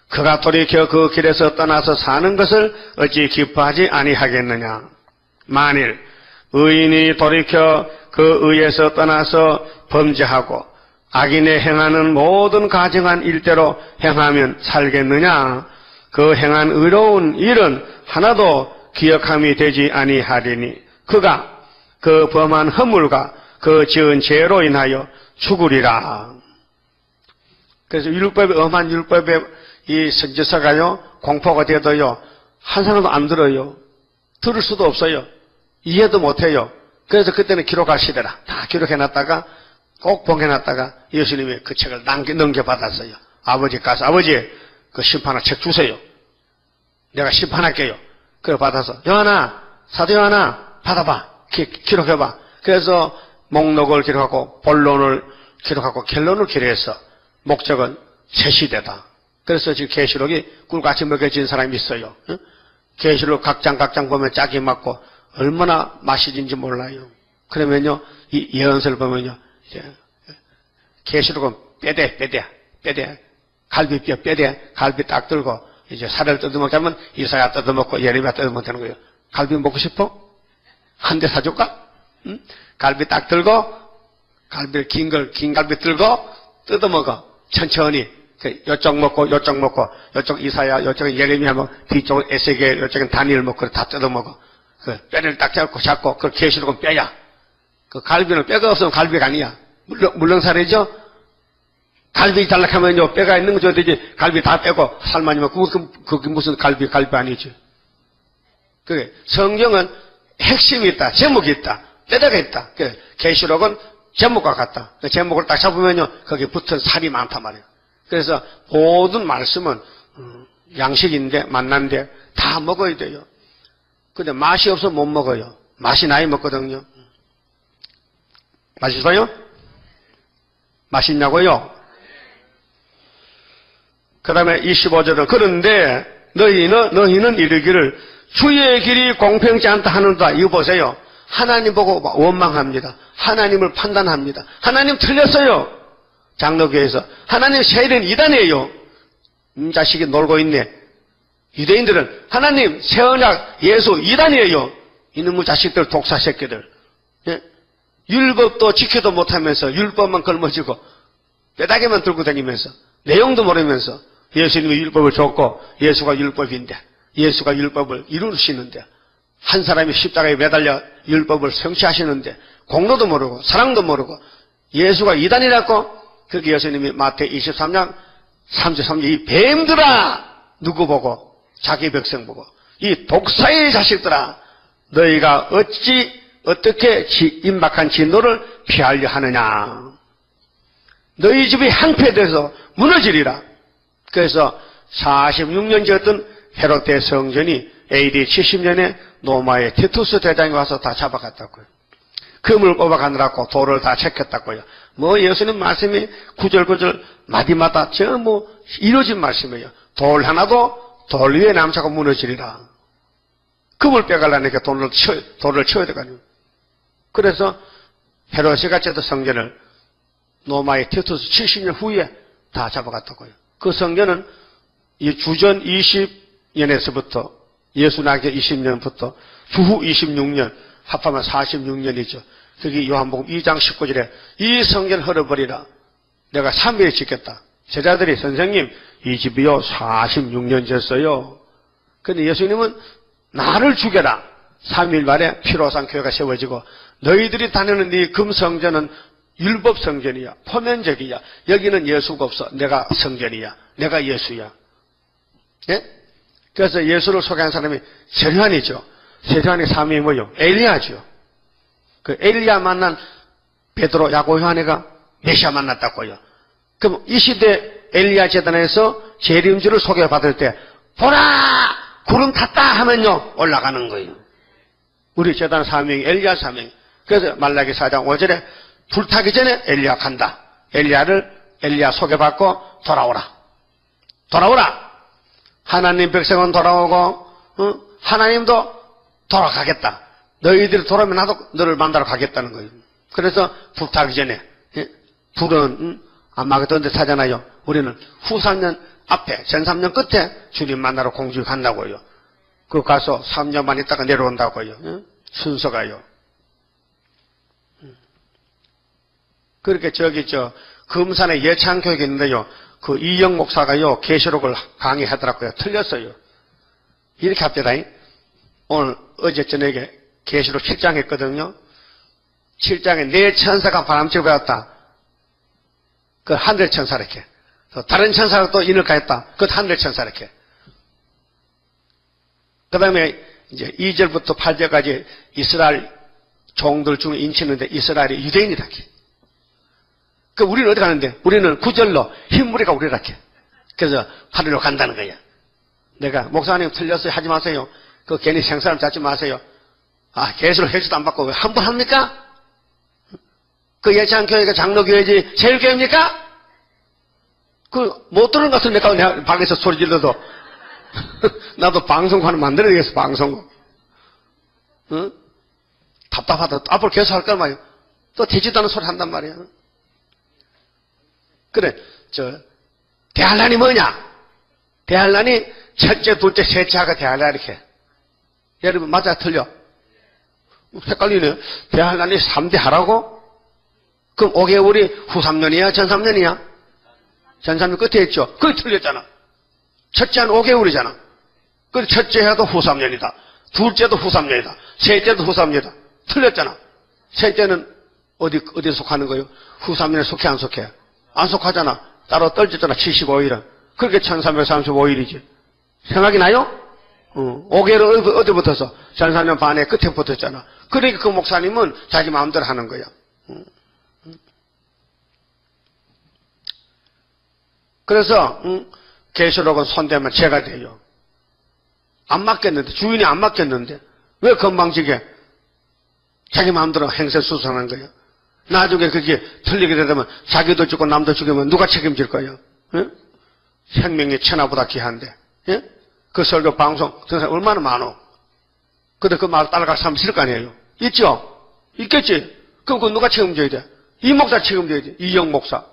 그가 돌이켜 그 길에서 떠나서 사는 것을 어찌 기뻐하지 아니하겠느냐. 만일 의인이 돌이켜 그 의에서 떠나서 범죄하고 악인의 행하는 모든 가증한 일대로 행하면 살겠느냐. 그 행한 의로운 일은 하나도 기억함이 되지 아니하리니 그가 그 범한 허물과 그 지은 죄로 인하여 죽으리라. 그래서 율법의 엄한 율법의 이 선지서가요 공포가 돼도요 한 사람도 안 들어요. 들을 수도 없어요. 이해도 못해요. 그래서 그때는 기록하시더라. 다 기록해놨다가 꼭 봉해놨다가 예수님이 그 책을 넘겨받았어요. 아버지 가서 아버지 그 심판할 책 주세요. 내가 심판할게요. 그걸 받아서 요한아 사도 요한아 받아봐. 기록해봐. 그래서 목록을 기록하고 본론을 기록하고 결론을 기록해서 목적은 새 시대다. 그래서 지금 계시록이 꿀같이 먹여진 사람이 있어요. 계시록 각장 보면 짝이 맞고 얼마나 맛있는지 몰라요. 그러면요 이 예언서를 보면요 계시록은 뼈대 갈비뼈 뼈대 갈비 딱 들고 이제 살을 뜯어먹게 하면 이사야 뜯어먹고 예레미야 뜯어먹으면 되는 거예요. 갈비 먹고 싶어? 한 대 사줄까? 응? 갈비 딱 들고 갈비 긴 갈비 들고 뜯어먹어. 천천히 요쪽 먹고, 요쪽 이사야, 요쪽은 예레미야 먹고, 뒤쪽은 에세겔, 요쪽은 다니엘 먹고, 다 뜯어먹어. 그 뼈를 딱 잡고, 그 계시록은 뼈야. 그 갈비는 뼈가 없으면 갈비가 아니야. 물렁살이죠? 갈비 잘락하면요, 뼈가 있는 거 줘야 되지. 갈비 다 빼고, 살만이면, 그게 무슨 갈비 아니지. 그게, 성경은 핵심이 있다, 제목이 있다, 뼈다가 있다. 계시록은 제목과 같다. 그 제목을 딱 잡으면요, 거기에 붙은 살이 많단 말이에요. 그래서 모든 말씀은 양식인데, 만난데, 다 먹어야 돼요. 근데 맛이 없으면 못 먹어요. 맛이 나야 먹거든요. 맛있어요? 맛있냐고요? 그 다음에 25절은 그런데 너희는 이르기를 주의 길이 공평치 않다 하는다. 이거 보세요. 하나님 보고 원망합니다. 하나님을 판단합니다. 하나님 틀렸어요. 장로교에서. 하나님 세일은 이단이에요. 자식이 놀고 있네. 유대인들은 하나님 세언약 예수 이단이에요. 이놈의 자식들 독사 새끼들. 예? 율법도 지켜도 못하면서 율법만 걸머지고 뼈다귀만 들고 다니면서 내용도 모르면서 예수님이 율법을 줬고 예수가 율법인데 예수가 율법을 이루시는데 한 사람이 십자가에 매달려 율법을 성취하시는데 공로도 모르고 사랑도 모르고 예수가 이단이라고 그렇게 예수님이 마태 23장 33절 이 뱀들아 누구 보고 자기 백성 보고 이 독사의 자식들아 너희가 어떻게 임박한 진노를 피하려 하느냐. 너희 집이 한패돼서 무너지리라. 그래서 46년째였던 헤롯의 성전이 AD 70년에 로마의 티투스 대장이 와서 다 잡아갔다고요. 금을 뽑아가느라고 돌을 다 챙겼다고요. 예수님 말씀이 구절구절 마디마다 전부 이루어진 말씀이에요. 돌 하나도 돌 위에 남자가 무너지리라. 금을 빼가려니까 돌을 쳐야 되거든요. 그래서 헤롯이 가졌던 성전을 로마의 티투스 70년 후에 다 잡아갔다고요. 그 성전은 이 주전 20년에서부터 예수 나기 20년부터 주후 26년 합하면 46년이죠. 거기 요한복음 2장 19절에 이 성전 헐어버리라. 내가 3일에 짓겠다. 제자들이 선생님 이 집이요 46년 졌어요. 그런데 예수님은 나를 죽여라. 3일 만에 피로상 교회가 세워지고 너희들이 다니는 이 금성전은 율법 성전이야. 포면적이야. 여기는 예수가 없어. 내가 성전이야. 내가 예수야. 예? 그래서 예수를 소개한 사람이 세류안이죠. 세류안의 사명이 뭐요? 엘리야죠. 그 엘리야 만난 베드로, 야고, 요한이가 메시아 만났다고요. 그럼 이 시대 엘리야 재단에서 재림주를 소개받을 때 보라! 구름 탔다 하면요 올라가는 거예요. 우리 재단 사명이 엘리야 사명. 그래서 말라기 4장 5절에 불타기 전에 엘리야 간다. 엘리야 소개받고 돌아오라. 하나님 백성은 돌아오고 하나님도 돌아가겠다. 너희들이 돌아오면 나도 너를 만나러 가겠다는 거예요. 그래서 불타기 전에 불은 아마겟돈 데 타잖아요. 우리는 후 3년 앞에 전 3년 끝에 주님 만나러 공주에 간다고요. 그 가서 3년만 있다가 내려온다고요. 순서가요. 그렇게 금산에 예창교육이 있는데요. 그 이영 목사가요 계시록을 강의하더라고요. 틀렸어요. 이렇게 합니다. 오늘 어제 저녁에 계시록 7장 했거든요. 7장에 네 천사가 바람치고 갔다. 그 하늘 천사 이렇게. 다른 천사가 또 인을 가했다. 그 하늘 천사 이렇게. 그 다음에 이제 2절부터 8절까지 이스라엘 종들 중에 인치는데 이스라엘이 유대인이다. 그 우리는 어디 가는데? 우리는 9절로 흰무리가 우리라 해. 그래서 하늘로 간다는 거야. 내가 목사님 틀렸어요 하지 마세요. 그 괜히 생사람 잡지 마세요. 계시록 해주도 안 받고 왜 한 번 합니까? 그 예찬교회가 장로교회지 제일교회입니까? 그 못 들은 것을 내가 방에서 소리 질러도 나도 방송국 하나 만들어야겠어. 방송국. 응? 답답하다. 앞으로 계속 할 걸 말이야. 또 되지도 않은 소리 한단 말이야. 그래, 대할란이 뭐냐? 대할란이 첫째, 둘째, 셋째가 대할란 이렇게. 여러분, 맞아, 틀려? 헷갈리네요. 대할란이 3대 하라고? 그럼 5개월이 후 3년이야? 전 3년이야? 전사님 끝에 있죠. 그게 틀렸잖아. 첫째 한 5개월이잖아. 그 첫째 해도 후 3년이다. 둘째도 후 3년이다. 셋째도 후 3년이다. 틀렸잖아. 셋째는 어디에 속하는 거예요? 후 3년에 속해 안 속해? 안 속하잖아. 따로 떨어졌잖아. 75일은. 그렇게 1335일이지. 생각이 나요? 5개월 어디 붙어서? 전사년 반에 끝에 붙었잖아. 그러니까 그 목사님은 자기 마음대로 하는 거야. 그래서 계시록은 손대면 죄가 돼요. 안 맡겼는데, 주인이 안 맡겼는데 왜 건방지게 자기 마음대로 행세수선하는 거예요? 나중에 그게 틀리게 되면 자기도 죽고 남도 죽으면 누가 책임질 거예요? 예? 생명이 천하보다 귀한데, 예? 그 설교 방송 듣는 사람 얼마나 많어. 근데 그 말 따라갈 사람 있을 거 아니에요? 있죠? 있겠지? 그럼 그 누가 책임져야 돼? 이 목사 책임져야 돼. 이영 목사.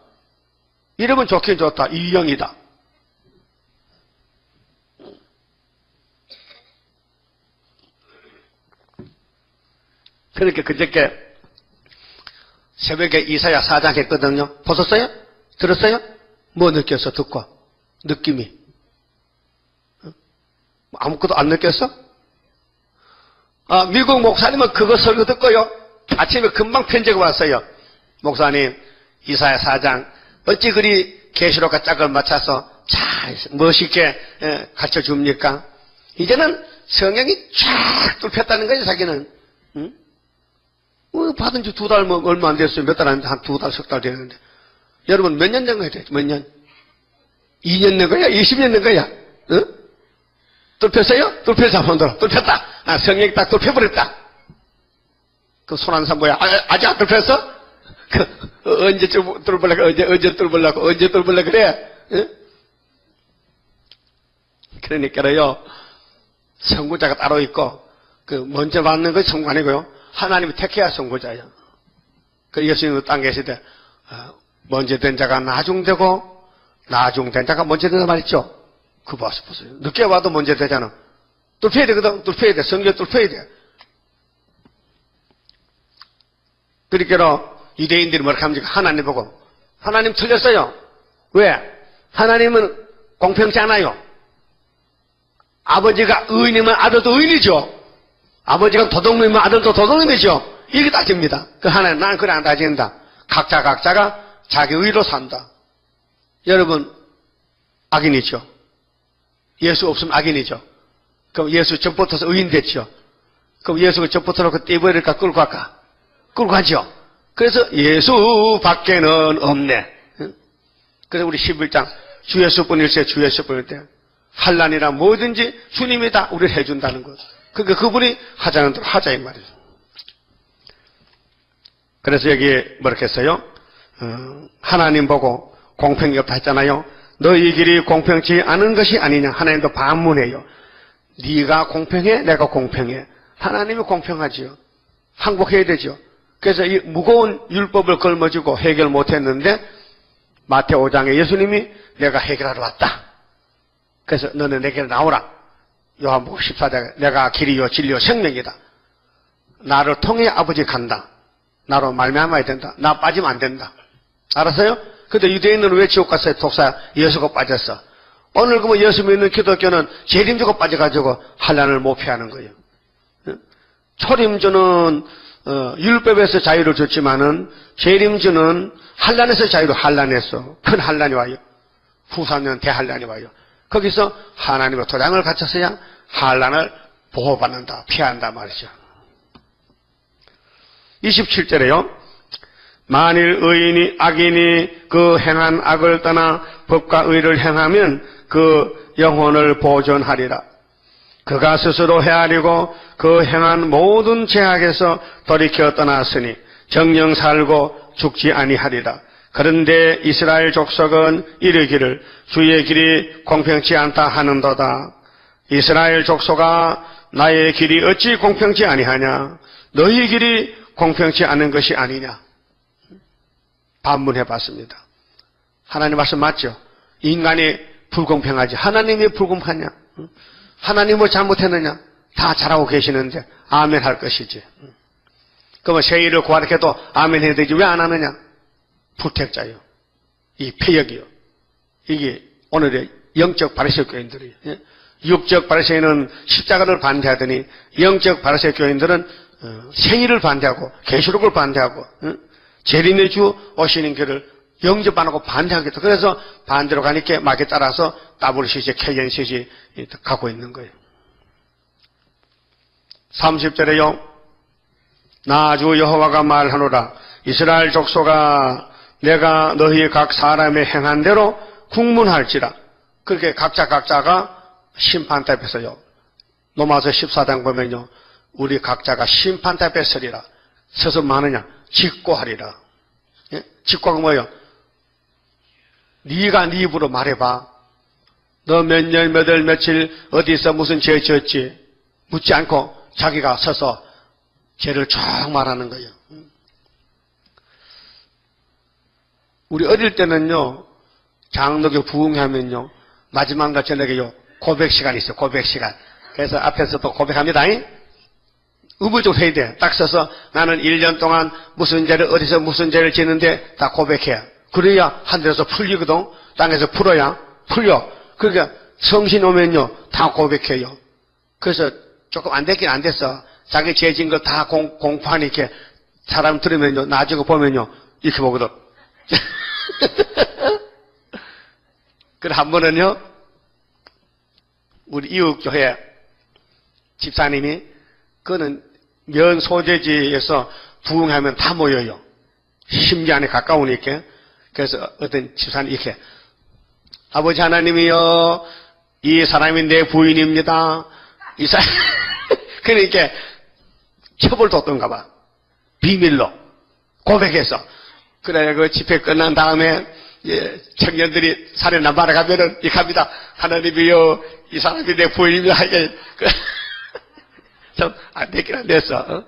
이름은 좋긴 좋다. 이영이다. 그러니까 그저께 새벽에 이사야 4장 했거든요. 보셨어요? 들었어요? 뭐 느꼈어? 듣고. 느낌이. 아무것도 안 느꼈어? 미국 목사님은 그거 설교 듣고요. 아침에 금방 편지가 왔어요. 목사님, 이사야 4장 어찌 그리 계시록과 짝을 맞춰서 잘 멋있게 가르쳐줍니까? 이제는 성경이 쫙 뚫혔다는 거예요, 자기는. 응? 받은 지 2달 뭐 얼마 안 됐어요. 몇 달 안 돼. 한 2달, 석 달 되는데. 여러분 몇 년 된 거야? 몇 년? 2년 된 거야? 20년 된 거야? 응? 뚫혔어요? 뚫혔어, 한번더. 뚫혔다. 성경이 딱 뚫혀버렸다. 그 손 한 산 뭐야? 아직 안 뚫혔어? 언제쯤 뚫으려고, 언제 뚫으려고, 언제 뚫으려고 그래? 응? 그러니까요, 선구자가 따로 있고, 먼저 받는 것이 선구 아니고요. 하나님이 택해야 선구자예요. 그 예수님도 땅에 계실 때, 먼저 된 자가 나중되고, 나중된 자가 먼저 된다 말했죠? 그거 보세요. 늦게 와도 먼저 되잖아. 뚫혀야 되거든. 뚫혀야 돼. 성경 뚫혀야 돼. 그러니까 유대인들이 뭐라고 합니까? 하나님 보고. 하나님 틀렸어요. 왜? 하나님은 공평치 않아요. 아버지가 의인이면 아들도 의인이죠. 아버지가 도둑놈이면 아들도 도둑놈이죠. 이게 따집니다. 그 하나님, 나는 그래 안 따진다. 각자가 자기 의로 산다. 여러분, 악인이죠. 예수 없으면 악인이죠. 그럼 예수 접붙어서 의인 됐죠. 그럼 예수가 접붙어 놓고 떼버릴까 끌고 갈까? 끌고 가죠. 그래서 예수 밖에는 없네. 그래서 우리 11장 주 예수뿐일세 주 예수뿐일 때 환난이나 뭐든지 주님이 다 우리를 해준다는 것. 그러니까 그분이 하자는 대로 하자 이 말이죠. 그래서 여기 뭐라고 했어요? 하나님 보고 공평이 없다 했잖아요. 너희 길이 공평치 않은 것이 아니냐. 하나님도 반문해요. 네가 공평해? 내가 공평해. 하나님이 공평하지요. 항복해야 되죠. 그래서 이 무거운 율법을 걸머쥐고 해결 못했는데 마태오 5장에 예수님이 내가 해결하러 왔다. 그래서 너는 내게 나오라. 요한복음 14장에 내가 길이요 진리요 생명이다. 나를 통해 아버지 간다. 나로 말미암아야 된다. 나 빠지면 안 된다. 알았어요? 근데 유대인은 왜 지옥 갔어요? 독사 예수가 빠졌어. 오늘 그러면 예수 믿는 기독교는 재림주가 빠져가지고 환난을 못 피하는 거예요. 초림주는 율법에서 자유를 줬지만은 재림주는 환난에서 자유를 환난에서 큰 환난이 와요. 후사년 대환난이 와요. 거기서 하나님의 도량을 갖춰서야 환난을 보호받는다, 피한다 말이죠. 27절에요. 만일 의인이 악인이 그 행한 악을 떠나 법과 의를 행하면 그 영혼을 보존하리라. 그가 스스로 헤아리고 그 행한 모든 죄악에서 돌이켜 떠났으니 정령 살고 죽지 아니하리라. 그런데 이스라엘 족속은 이르기를 주의 길이 공평치 않다 하는도다. 이스라엘 족속아 나의 길이 어찌 공평치 아니하냐. 너희 길이 공평치 않은 것이 아니냐. 반문해 봤습니다. 하나님 말씀 맞죠? 인간이 불공평하지 하나님이 불공평하냐? 하나님 뭐 잘못했느냐? 다 잘하고 계시는데 아멘 할 것이지. 그러면 세일을 구하게도 아멘 해야 되지 왜 안 하느냐? 불택자요. 이 폐역이요. 이게 오늘의 영적 바리새인 교인들이에요. 예? 육적 바리새인은 십자가를 반대하더니 영적 바리새인 교인들은 생일을 반대하고 계시록을 반대하고 재림의 주 오시는 길을 영접 안 하고 반대하겠다. 그래서 반대로 가니까 막에 따라서 WCC, KNCC 가고 있는 거예요. 30절에요. 나 주 여호와가 말하노라. 이스라엘 족속아 내가 너희 각 사람의 행한 대로 국문할지라. 그렇게 각자가 심판대 앞에서요. 로마서 14장 보면요. 우리 각자가 심판대 앞에 서리라. 서서 많으냐? 직고하리라. 예? 직고가 뭐예요? 네가 네 입으로 말해봐. 너 몇 년, 몇 월, 며칠 어디서 무슨 죄 지었지? 묻지 않고 자기가 서서 죄를 쭉 말하는 거예요. 우리 어릴 때는요. 장로교 부흥하면요. 마지막 날 저녁에요. 고백 시간이 있어요. 고백 시간. 그래서 앞에서 또 고백합니다. 의무적으로 해야 돼. 딱 서서 나는 1년 동안 무슨 죄를 어디서 무슨 죄를 지는데 다 고백해. 그래야 하늘에서 풀리거든. 땅에서 풀어야 풀려. 그러니까 성신 오면요. 다 고백해요. 그래서 조금 안 됐긴 안 됐어. 자기 죄 진 거 다 공포하니까 사람 들으면요. 나중에 보면요. 이렇게 보거든. 그래 한 번은요. 우리 이웃교회 집사님이 그는 면 소재지에서 부흥하면 다 모여요. 10리 안에 가까우니까. 그래서 어떤 집사님이 이렇게 아버지 하나님이요. 이 사람이 내 부인입니다. 이 사람 그러니까 첩을 뒀던가 봐. 비밀로 고백해서. 그래 그 집회 끝난 다음에 청년들이 사례나 말아가면은 이렇게 합니다. 하나님이요. 이 사람이 내 부인입니다. 이게 좀 안 됐긴 안 됐어.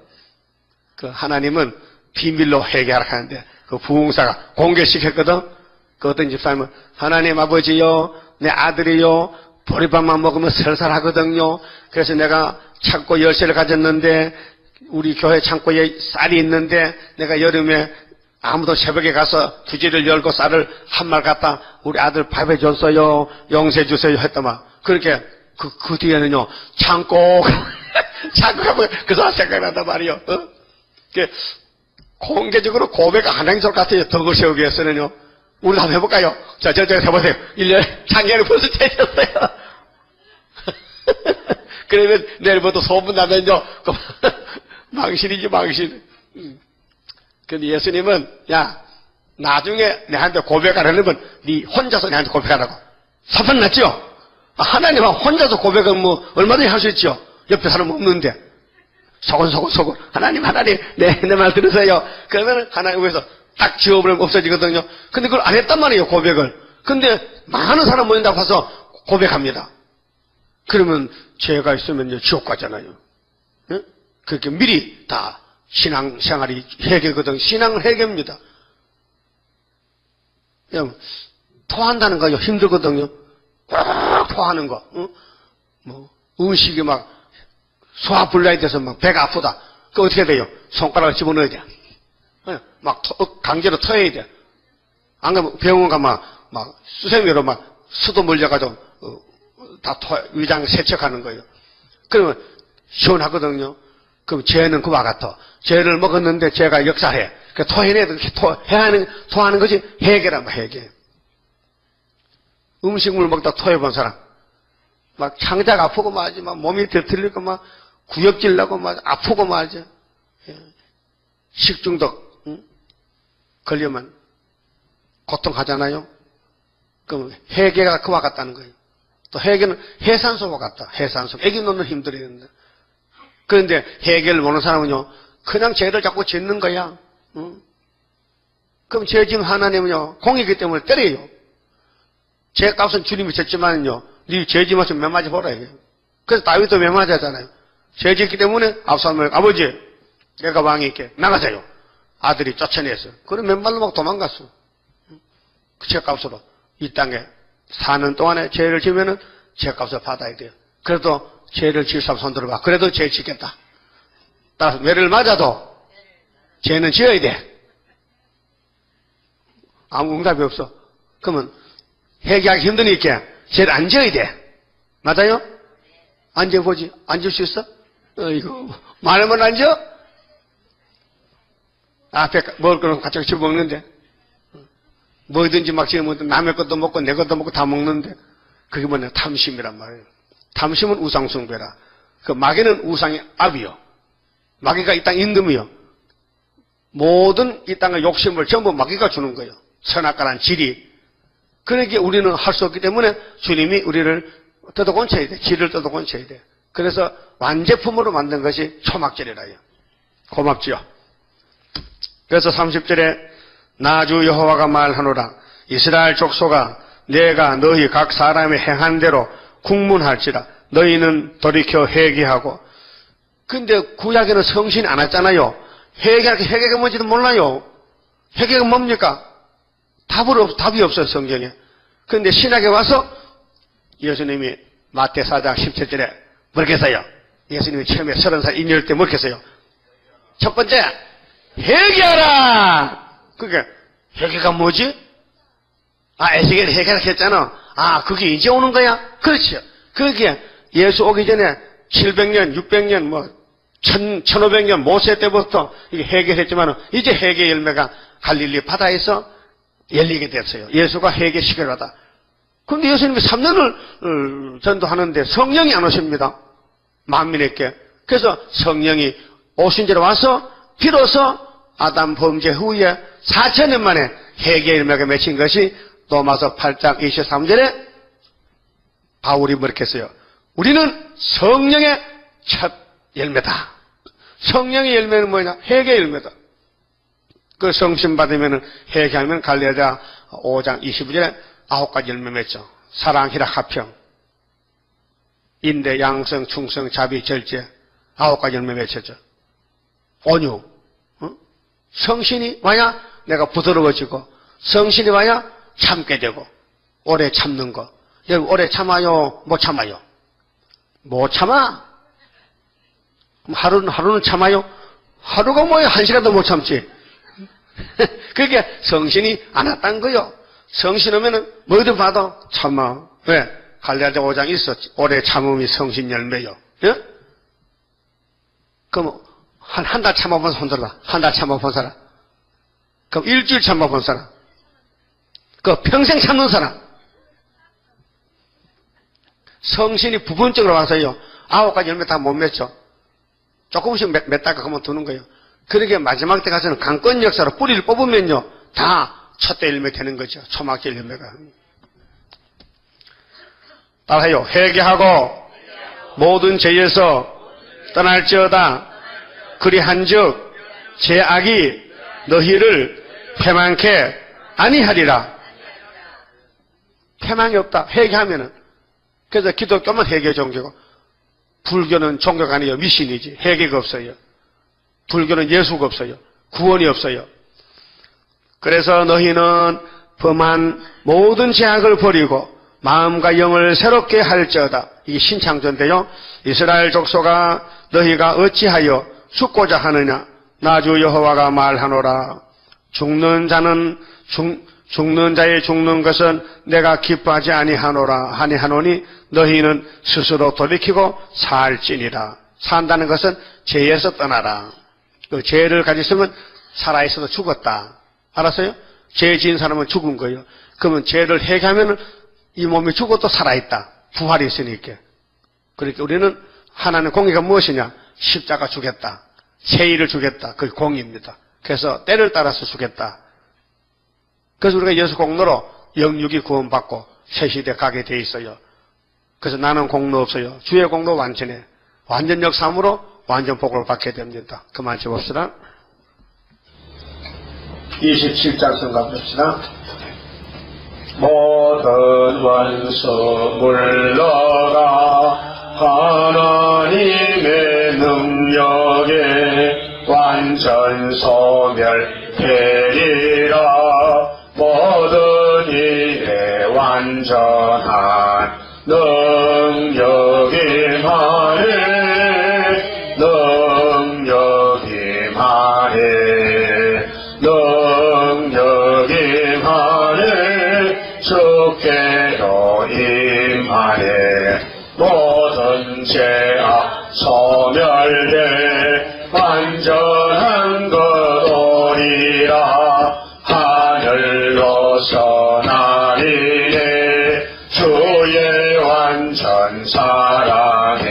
그 하나님은 비밀로 회개하라 하는데 그 부흥사가 공개시켰거든. 그 어떤 집사님은 하나님 아버지요. 내 아들이요. 보리밥만 먹으면 설설하거든요. 그래서 내가 창고 열쇠를 가졌는데 우리 교회 창고에 쌀이 있는데 내가 여름에 아무도 새벽에 가서 부지를 열고 쌀을 한 말 갖다 우리 아들 밥해 줬어요. 용서해 주세요 했더만. 그렇게 그 뒤에는요. 창고 가면 그 사람 생각난단 말이요. 공개적으로 고백 안 한 것 같아요. 덕을 세우기 위해서는요. 우리도 한번 해볼까요? 자, 저 해보세요. 1년 작년에 벌써 되셨어요. 그러면 내일부터 소문나면요. 망신이지 망신. 근데 예수님은 야 나중에 내한테 고백하려면 네 혼자서 내한테 고백하라고. 사판 났죠? 하나님 혼자서 고백은 뭐 얼마든지 할 수 있죠. 옆에 사람 없는데 소곤 하나님 내 말 들으세요. 그러면 하나님 위해서 딱 지워버리면 없어지거든요. 근데 그걸 안 했단 말이에요. 고백을. 근데 많은 사람 모인다고 해서 고백합니다. 그러면 죄가 있으면 지옥 가잖아요. 응? 그렇게 미리 다 신앙생활이 회개거든. 신앙은 회개입니다. 그냥 토한다는 거요. 힘들거든요. 꽉 토하는 거. 응? 뭐 음식이 막 소화불량이 돼서 막 배가 아프다. 그 어떻게 돼요? 손가락을 집어넣어야 돼. 막 강제로 터야 돼. 안 가면 병원 가면 막 수세미로 막 수도 물려가지고 다 위장 세척하는 거예요. 그러면 시원하거든요. 그럼 죄는 그와 같아. 죄를 먹었는데 죄가 역사해. 그 토해내야 토하는 것이 해결하면 해결. 음식물 먹다 토해본 사람. 막 창자가 아프고 말지, 막 몸이 뒤틀리고 막 구역질 나고 막 아프고 말지. 식중독, 걸리면 고통하잖아요. 그럼 해계가 그와 같다는 거예요. 또 해계는 해산소와 같다. 해산소. 애기 놓는 힘들었는데. 그런데 해결을 모르는 사람은요, 그냥 죄를 자꾸 짓는 거야. 그럼 죄 지은 하나님은요, 공이기 때문에 때려요. 죄 값은 주님이 졌지만요, 네 죄 지면서 몇 마디 보라 이게. 그래서 다윗도 몇 마디 하잖아요. 죄 짓기 때문에 압살롬을 아버지, 내가 왕이니까 나가자요. 아들이 쫓아냈어. 그럼 맨발로 막 도망갔어. 그 죄값으로 이 땅에 사는 동안에 죄를 지면은 죄값을 받아야 돼요. 그래도 죄를 지을 사람 손 들어봐. 그래도 죄 짓겠다. 따라서 매를 맞아도 죄는 지어야 돼. 아무 응답이 없어. 그러면 회개하기 힘드니까 제일 앉아야 돼. 맞아요? 앉아보지. 앉을 수 있어? 이거 말하면 앉아? 앞에 먹을 거는 같이 집어 먹는데 뭐든지 막 집어 먹는데 남의 것도 먹고 내 것도 먹고 다 먹는데 그게 뭐냐? 탐심이란 말이에요. 탐심은 우상숭배라. 그 마귀는 우상의 압이요. 마귀가 이 땅 임금이요. 모든 이 땅의 욕심을 전부 마귀가 주는 거예요. 선악과란 질이. 그러니까 우리는 할 수 없기 때문에 주님이 우리를 뜯어곤쳐야 돼. 질을 뜯어곤쳐야 돼. 그래서 완제품으로 만든 것이 초막절이라요. 고맙지요. 그래서 30절에 나주 여호와가 말하노라. 이스라엘 족속아 내가 너희 각 사람의 행한 대로 국문할지라. 너희는 돌이켜 회개하고. 근데 구약에는 성신이 안 왔잖아요. 회개가 뭔지도 몰라요. 회개가 뭡니까? 답이 없어요, 성경에. 그런데 신약에 와서 예수님이 마태 4장 17절에 뭐렇게 했어요? 예수님이 처음에 30살 인율 때 뭐렇게 했어요? 첫 번째, 회개하라! 그러니까, 회개가 뭐지? 에스겔이 회개를 했잖아. 그게 이제 오는 거야? 그렇죠. 그러니까 예수 오기 전에 700년, 600년, 1500년 모세 때부터 이게 회개를 했지만 이제 회개 열매가 갈릴리 바다에서 열리게 됐어요. 예수가 회개시키려 하다. 그런데 예수님이 3년을 전도하는데 성령이 안 오십니다. 만민에게. 그래서 성령이 오신 데로 와서 비로소 아담 범죄 후에 4000년 만에 회개 열매가 맺힌 것이 로마서 8장 23절에 바울이 뭐렇게 했어요? 우리는 성령의 첫 열매다. 성령의 열매는 뭐냐? 회개 열매다. 그 성신 받으면 회개하면 갈라디아 5장 22절에 9가지 열매 맺죠. 사랑, 희락, 화평, 인대, 양성, 충성, 자비, 절제 9가지 열매 맺혔죠. 온유. 성신이 와야 내가 부드러워지고 성신이 와야 참게 되고 오래 참는 거. 여러분 오래 참아요? 못 참아요? 못 참아? 그럼 하루는 참아요? 하루가 뭐예요? 1시간도 못 참지. 그러니까 성신이 안 왔다는 거요. 성신 오면은 뭐든 봐도 참아. 왜? 갈라디아 5장 있었지. 오래 참음이 성신 열매요. 예? 그럼 한 달 참아본 사람 손들어봐. 한 달 참아본 사람. 그럼 일주일 참아본 사람. 그 평생 참는 사람. 성신이 부분적으로 와서요. 9가지 열매 다 못 맺죠. 조금씩 맺다가 그만두는 거예요. 그러게 마지막 때 가서는 강권 역사로 뿌리를 뽑으면요. 다 첫대 열매 되는 거죠. 초막절 열매가. 따라해요. 회개하고 모든 죄에서 떠날지어다. 그리한즉 죄악이 너희를 패망케 아니하리라. 패망이 없다. 회개하면은. 그래서 기독교만 회개 종교고 불교는 종교가 아니에요. 미신이지. 회개가 없어요. 불교는 예수가 없어요. 구원이 없어요. 그래서 너희는 범한 모든 죄악을 버리고 마음과 영을 새롭게 할지어다. 이게 신창조인데요. 이스라엘 족속아 너희가 어찌하여 죽고자 하느냐. 나주 여호와가 말하노라. 죽는 자의 죽는 것은 내가 기뻐하지 아니하노니 너희는 스스로 돌이키고 살지니라. 산다는 것은 죄에서 떠나라. 그 죄를 가졌으면 살아있어도 죽었다. 알았어요? 죄 지은 사람은 죽은 거예요. 그러면 죄를 회개하면 이 몸이 죽어도 살아있다. 부활이 있으니까. 그러니까 우리는 하나님의 공의가 무엇이냐? 십자가 주겠다. 세일을 주겠다. 그게 공의입니다. 그래서 때를 따라서 주겠다. 그래서 우리가 예수 공로로 영육이 구원받고 새 시대 가게 돼 있어요. 그래서 나는 공로 없어요. 주의 공로 완전해. 완전 역삼으로 완전 복을 받게 됩니다. 그만 쳐봅시다. 27장 성가 봅시다. 모든 원수 물러가 하나님의 능력에 완전 소멸되리라. 모든 일에 완전한 능력이 임하네. 능력이 임하네. 능력이 임하네. 주께 죄악 소멸돼 완전한 것 오리라. 하늘로서 나리에 주의 완전 사랑에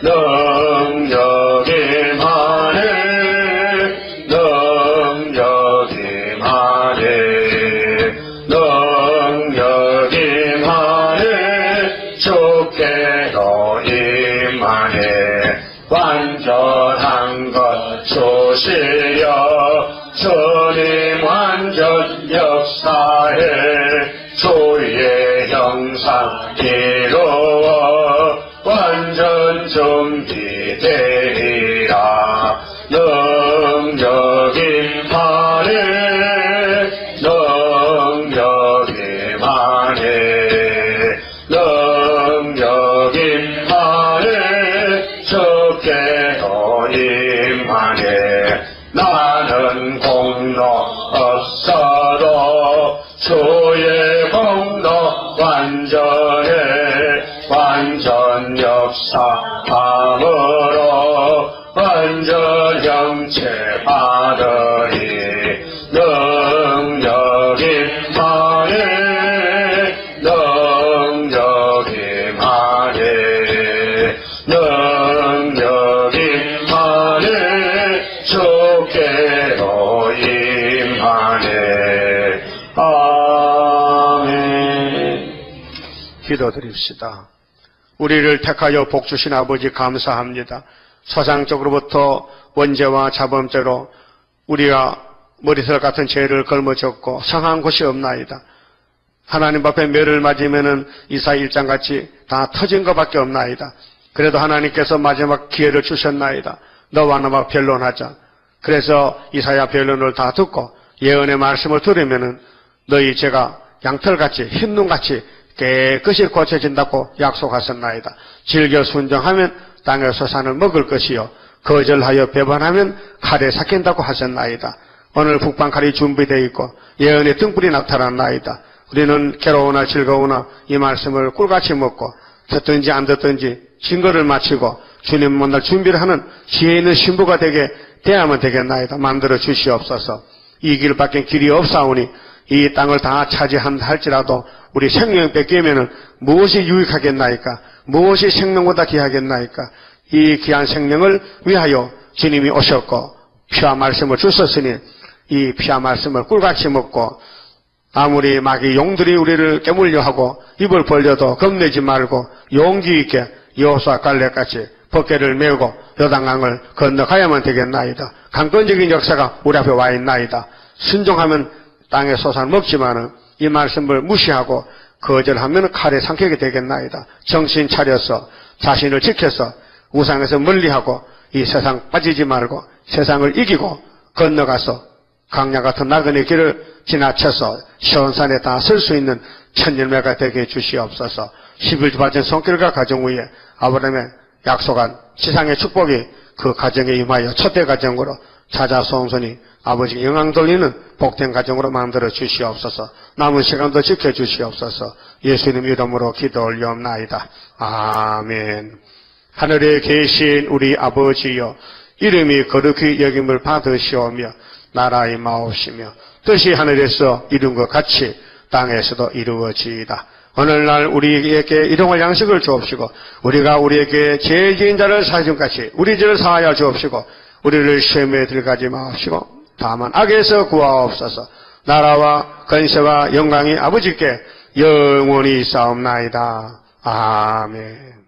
능력이 많네. 능력이 많네. 능력이 많네. 주께로 임하네. 완전한 것 주시려 주님 완전 역사에 주의 형상 이루어 완전 준비되리라. 능력이 많네. 능력이 많네. 능력이 많네. 주께로 임하네. 나는 공로 없어도 주의 공로 완전해. 완전 역사함으로 완전 형체 받으리. 능력이 많네. 능력이 많네. 능력이 많네. 주께로 임하네. 아멘. 기도드립시다. 우리를 택하여 복주신 아버지 감사합니다. 서상적으로부터 원죄와 자범죄로 우리가 머리털 같은 죄를 걸머졌고 성한 곳이 없나이다. 하나님 앞에 매를 맞으면은 이사 1장같이 다 터진 것밖에 없나이다. 그래도 하나님께서 마지막 기회를 주셨나이다. 너와 나와 변론하자. 그래서 이사야 변론을 다 듣고 예언의 말씀을 들으면은 너희 죄가 양털같이 흰눈같이 깨끗이 고쳐진다고 약속하셨나이다. 즐겨 순종하면 땅에서 산을 먹을 것이요 거절하여 배반하면 칼에 삭힌다고 하셨나이다. 오늘 북방칼이 준비되어 있고 예언의 등불이 나타났나이다. 우리는 괴로우나 즐거우나 이 말씀을 꿀같이 먹고 듣든지 안 듣든지 증거를 마치고 주님 만날 준비를 하는 지혜 있는 신부가 되게 되야만 되겠나이다. 만들어 주시옵소서. 이 길밖에 길이 없사오니 이 땅을 다 차지한다 할지라도 우리 생명 뺏기면은 무엇이 유익하겠나이까? 무엇이 생명보다 귀하겠나이까? 이 귀한 생명을 위하여 주님이 오셨고 피와 말씀을 주셨으니 이 피와 말씀을 꿀같이 먹고 아무리 마귀 용들이 우리를 깨물려 하고 입을 벌려도 겁내지 말고 용기 있게 여호수아 갈렙같이 법궤를 메우고 요단강을 건너가야만 되겠나이다. 강권적인 역사가 우리 앞에 와 있나이다. 순종하면 땅의 소산을 먹지만은 이 말씀을 무시하고 거절하면 칼에 삼키게 되겠나이다. 정신 차려서 자신을 지켜서 우상에서 멀리하고 이 세상 빠지지 말고 세상을 이기고 건너가서 강야 같은 나그네 길을 지나쳐서 시온산에 다 설 수 있는 천년매가 되게 해주시옵소서. 11주 받은 손길과 가정 위에 아브라함의 약속한 지상의 축복이 그 가정에 임하여 첫대 가정으로 찾아서온소니 아버지께 영광 돌리는 복된 가정으로 만들어 주시옵소서. 남은 시간도 지켜주시옵소서. 예수님 이름으로 기도 올리옵나이다. 아멘. 하늘에 계신 우리 아버지여, 이름이 거룩히 여김을 받으시오며 나라의 마옵시며 뜻이 하늘에서 이룬 것 같이 땅에서도 이루어지이다. 오늘날 우리에게 일용할 양식을 주옵시고 우리가 우리에게 죄 지은 자를 사해준 같이 우리 죄를 사하여 주옵시고 우리를 시험에 들어가지 마옵시고 다만 악에서 구하옵소서. 나라와 권세와 영광이 아버지께 영원히 있사옵나이다. 아멘.